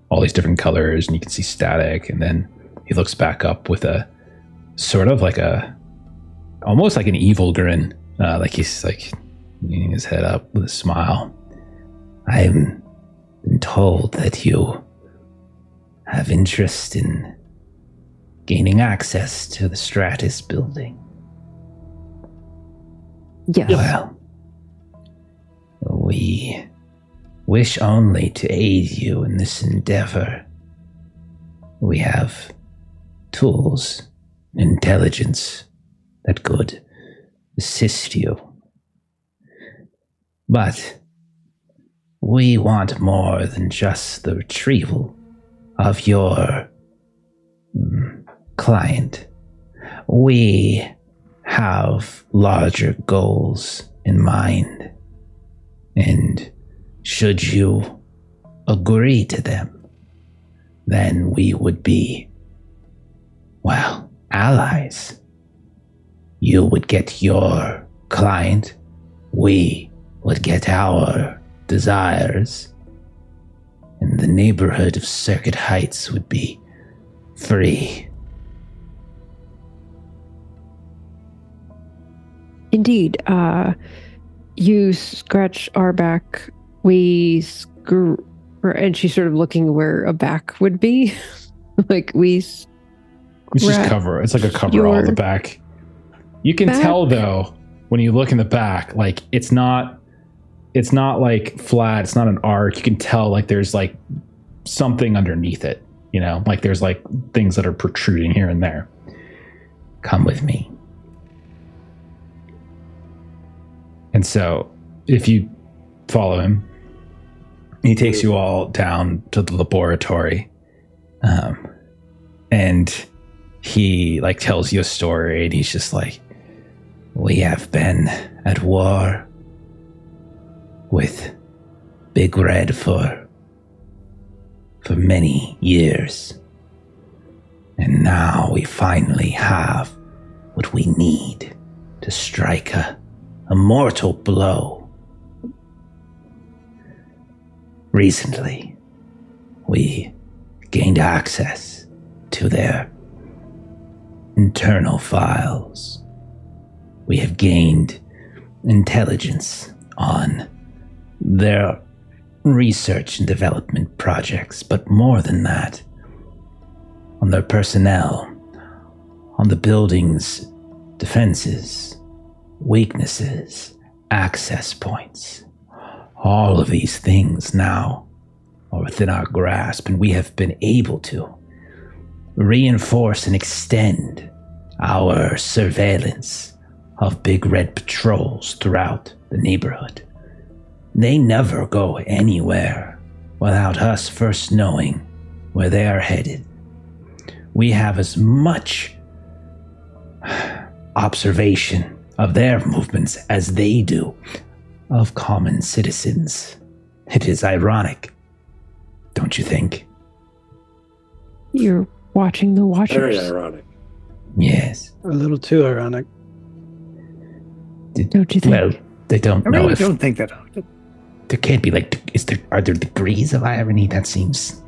all these different colors, and you can see static, and then he looks back up with a sort of like almost like an evil grin, like he's like leaning his head up with a smile. I've been told that you have interest in gaining access to the Stratus building. Yes. Well, we wish only to aid you in this endeavor. We have tools and intelligence that could assist you. But we want more than just the retrieval of your client. We have larger goals in mind, and should you agree to them, then we would be, well, allies. You would get your client, we would get our desires, and the neighborhood of Circuit Heights would be free. Indeed. You scratch our back, we and she's sort of looking where a back would be. Like It's just cover. It's like a cover all the back. You can tell though when you look in the back, like it's not like flat. It's not an arc. You can tell like there's like something underneath it. You know, like there's like things that are protruding here and there. Come with me. And so if you follow him, he takes you all down to the laboratory. And he like tells you a story, and he's just like, we have been at war with Big Red for many years. And now we finally have what we need to strike a mortal blow. Recently, we gained access to their internal files. we have gained intelligence on their research and development projects, but more than that, on their personnel, on the building's defenses, weaknesses, access points. All of these things now are within our grasp, and we have been able to reinforce and extend our surveillance of big red patrols throughout the neighborhood. They never go anywhere without us first knowing where they are headed. We have as much observation of their movements as they do of common citizens. It is ironic, don't you think? You're watching the Watchers. Very ironic. Yes. A little too ironic. Don't you think? Well, they don't I know really if don't think that. there can't be are there degrees of irony? That seems.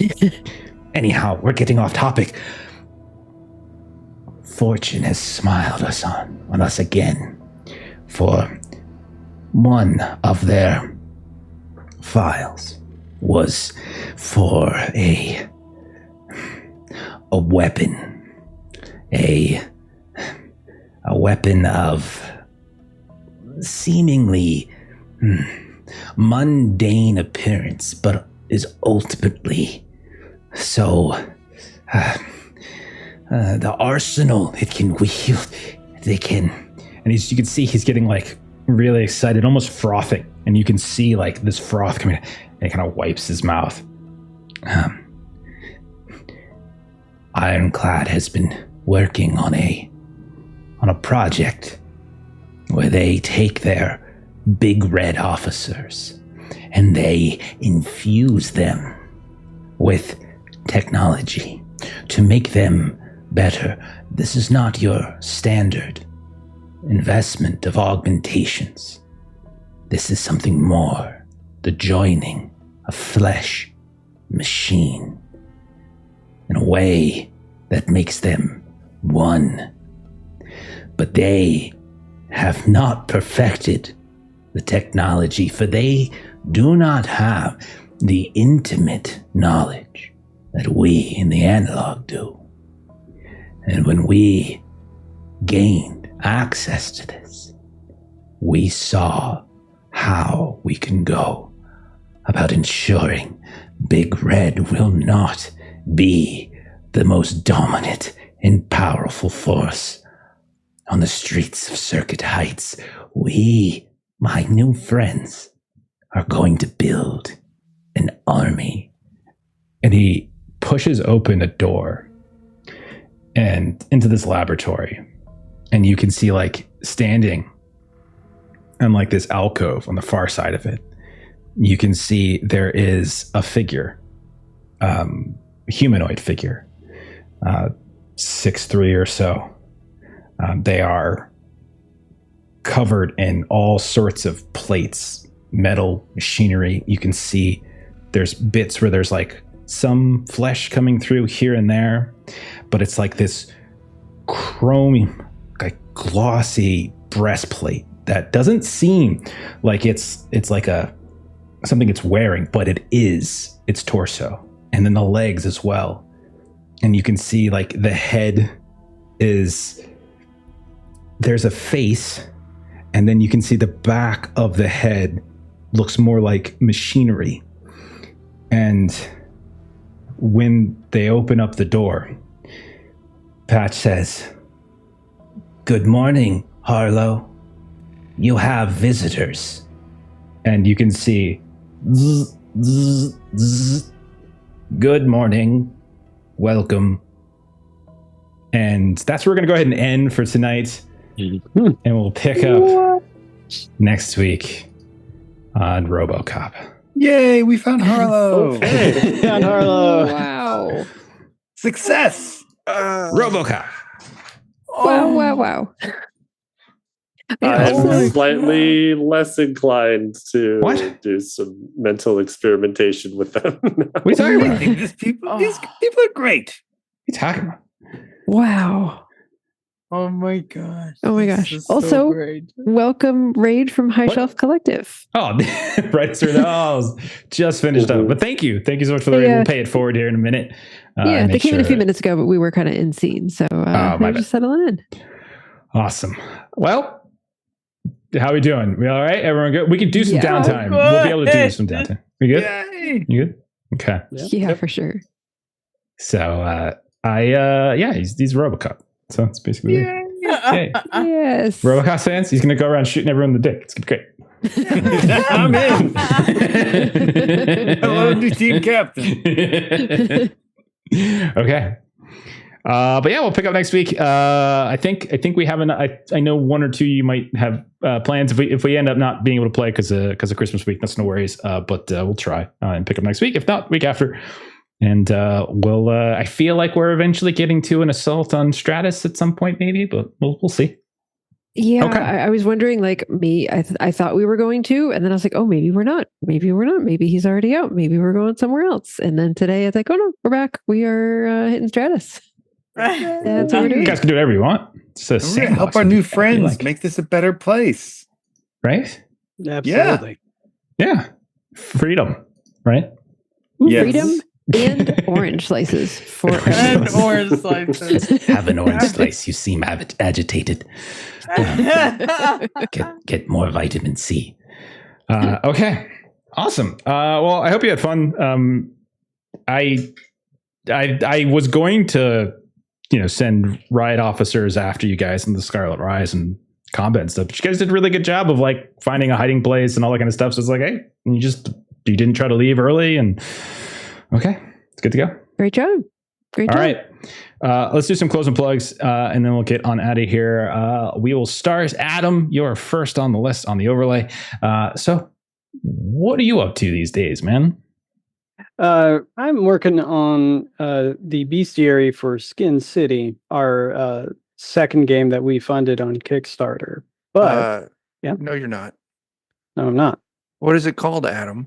Anyhow, we're getting off topic. Fortune has smiled on us again, for one of their files was for a weapon, a weapon of seemingly mundane appearance, but is ultimately so. The arsenal it can wield, they can. And you can see he's getting like really excited, almost frothing. And you can see like this froth coming, and he kind of wipes his mouth. Ironclad has been working on a project where they take their big red officers and they infuse them with technology to make them better. This is not your standard investment of augmentations. This is something more, the joining of flesh, machine, in a way that makes them one. But they have not perfected the technology, for they do not have the intimate knowledge that we in the analog do. And when we gained access to this, we saw how we can go about ensuring Big Red will not be the most dominant and powerful force on the streets of Circuit Heights. We, my new friends, are going to build an army. And he pushes open a door and into this laboratory. And you can see like standing in like this alcove on the far side of it, you can see there is a figure, a humanoid figure, 6'3" or so. They are covered in all sorts of plates, metal, machinery. You can see there's bits where there's like some flesh coming through here and there, but it's like this chrome, like glossy breastplate that doesn't seem like it's like something it's wearing, but it is its torso, and then the legs as well. And you can see like the head there's a face, and then you can see the back of the head looks more like machinery. And when they open up the door, Patch says, "Good morning, Harlow. You have visitors." And you can see, zzz, zzz, zzz, "Good morning. Welcome." And that's where we're going to go ahead and end for tonight. And we'll pick up next week on RoboCop. Yay, we found Harlow. Okay. Found Harlow. Wow. Success. RoboCop. Wow. I'm slightly less inclined to What? do some mental experimentation with them. What are you talking about? These people are great. What are you talking about? Wow. Oh my gosh. Oh my this gosh. is so Also, great. welcome Raid from High What? Shelf Collective. Oh, right, sir. No, I was just finished up. But thank you so much for the raid. We'll pay it forward here in a minute. Yeah, and they make came in a few sure- minutes ago, but we were kind of in scene, so my they're bad. just settling in. Awesome. Well, how are we doing? We all right? Everyone good? We can do some Yeah. downtime. We'll be able to do some downtime. We good? Yay! You good? Okay. Yeah, for sure. So he's Robocop. So that's basically it. Yay. Yes. Robocop fans, he's gonna go around shooting everyone in the dick. It's gonna be great. I'm in. Hello, new team captain. Okay. But yeah, we'll pick up next week. I think we have I know one or two you might have plans if we end up not being able to play because of Christmas week. That's no worries. But we'll try and pick up next week. If not, week after. And we'll. I feel like we're eventually getting to an assault on Stratus at some point, maybe. But we'll see. Yeah, Okay. I was wondering, like me, I thought we were going to, and then I was like, oh, maybe we're not. Maybe we're not. Maybe he's already out. Maybe we're going somewhere else. And then today I was like, oh no, we're back. We are hitting Stratus. That's what we're You doing. guys can do whatever you want. It's a We're gonna sandbox, help our I new feel friends like. make this a better place. Right? Absolutely. Yeah. Freedom. Right? Ooh, Yes. Freedom and orange slices for And everyone. orange slices. Have an orange slice. You seem agitated. Get more vitamin C. Okay. Awesome. Well, I hope you had fun. I was going to, send riot officers after you guys in the Scarlet Rise and combat and stuff. But you guys did a really good job of like finding a hiding place and all that kind of stuff. So it's like, hey, you didn't try to leave early, and okay, it's good to go. Great job. Great All job. right. Let's do some closing plugs, and then we'll get on out of here. We will start. Adam, you're first on the list on the overlay. So what are you up to these days, man? I'm working on the bestiary for Skin City, our second game that we funded on Kickstarter. But yeah. No, you're not. no, I'm not. What is it called, Adam?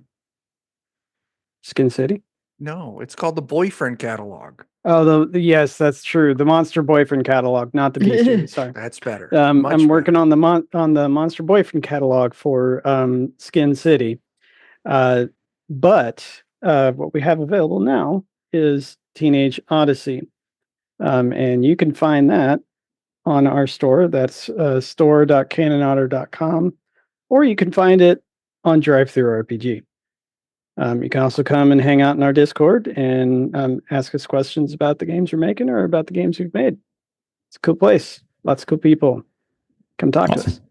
Skin City? No, it's called the Boyfriend Catalog. Oh, yes, that's true. The Monster Boyfriend catalog, not the bestiary. Sorry. That's better. I'm Much working better. on the Monster Boyfriend catalog for Skin City. But what we have available now is Teenage Odyssey. And you can find that on our store. That's store.canonotter.com. Or you can find it on DriveThruRPG. You can also come and hang out in our Discord and ask us questions about the games you're making or about the games we've made. It's a cool place. Lots of cool people. Come talk to us.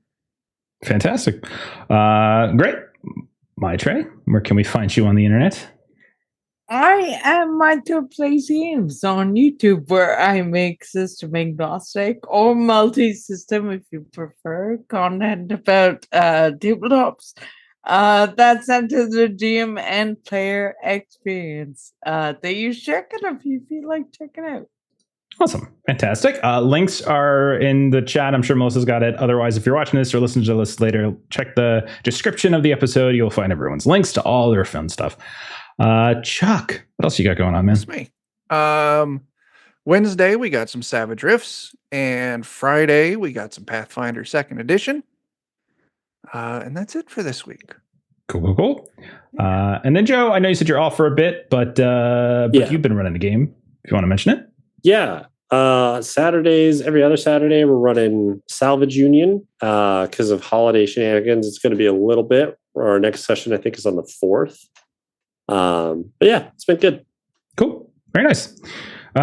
Fantastic. Great. My Trey, where can we find you on the internet? I am Maito Plays Games on YouTube, where I make system agnostic or multi-system, if you prefer, content about tabletops. That centers the GM and player experience. That you check it if you feel like checking out. Awesome. Fantastic. Links are in the chat. I'm sure Melissa's got it. Otherwise, if you're watching this or listening to this later, check the description of the episode. You'll find everyone's links to all their fun stuff. Chuck, what else you got going on, man? That's me. Wednesday, we got some Savage Rifts. And Friday, we got some Pathfinder 2nd Edition. And that's it for this week. Cool. And then, Joe, I know you said you're off for a bit, but you've been running the game. If you want to mention it. Yeah. Saturdays, every other Saturday, we're running Salvage Union because of holiday shenanigans. It's going to be a little bit. Our next session, I think, is on the 4th. But yeah, it's been good. Cool. Very nice. All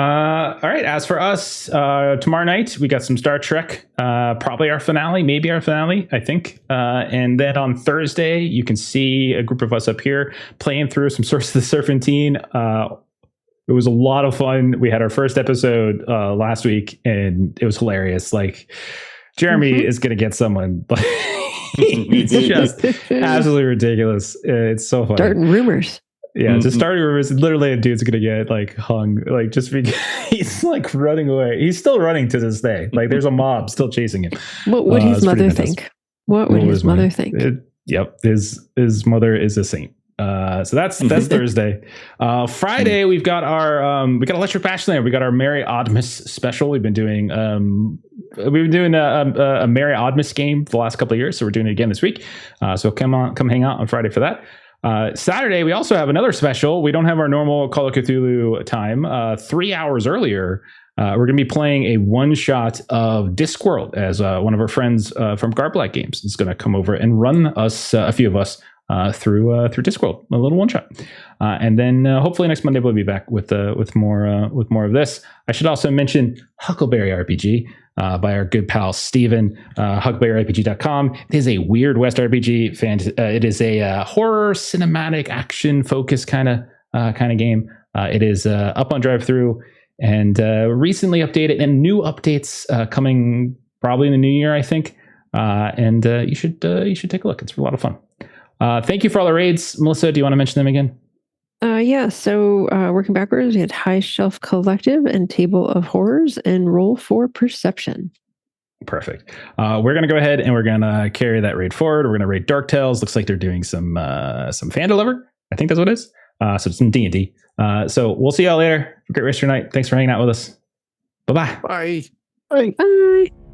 right. As for us, tomorrow night, we got some Star Trek, probably our finale, maybe our finale, I think. And then on Thursday, you can see a group of us up here playing through some Source of the Serpentine. It was a lot of fun. We had our first episode last week, and it was hilarious. Like, Jeremy is going to get someone. It's just absolutely ridiculous. It's so funny. Starting rumors. Yeah, just starting rumors. Literally, a dude's going to get like hung, like just because he's like running away. He's still running to this day. Like, there's a mob still chasing him. What would his it's pretty mother fantastic. think? What would his mother think? Yep, his mother is a saint. So that's Thursday. Friday we've got our we got Electric Bashland. We got our Merry Autumnus special. We've been doing we've been doing a Merry Oddmas game for the last couple of years, so we're doing it again this week. So come hang out on Friday for that. Saturday, we also have another special. We don't have our normal Call of Cthulhu time. 3 hours earlier, we're going to be playing a one-shot of Discworld as one of our friends from Garblack Games is going to come over and run us, a few of us, through Discworld, a little one-shot. And then hopefully next Monday we'll be back with more of this. I should also mention Huckleberry RPG by our good pal Steven, huckleberryrpg.com. It is a Weird West RPG. It is a horror cinematic action focused kind of game. It is up on drive-thru and recently updated, and new updates coming probably in the new year, I think. And you should take a look. It's a lot of fun. Thank you for all the raids. Melissa, do you want to mention them again? Yeah, so working backwards, we had High Shelf Collective and Table of Horrors and Roll for Perception. Perfect. We're going to go ahead and we're going to carry that raid forward. We're going to raid Dark Tales. Looks like they're doing some fan deliver. I think that's what it is. So it's some D&D. So we'll see y'all later. Have a great rest of your night. Thanks for hanging out with us. Bye-bye. Bye. Bye. Bye.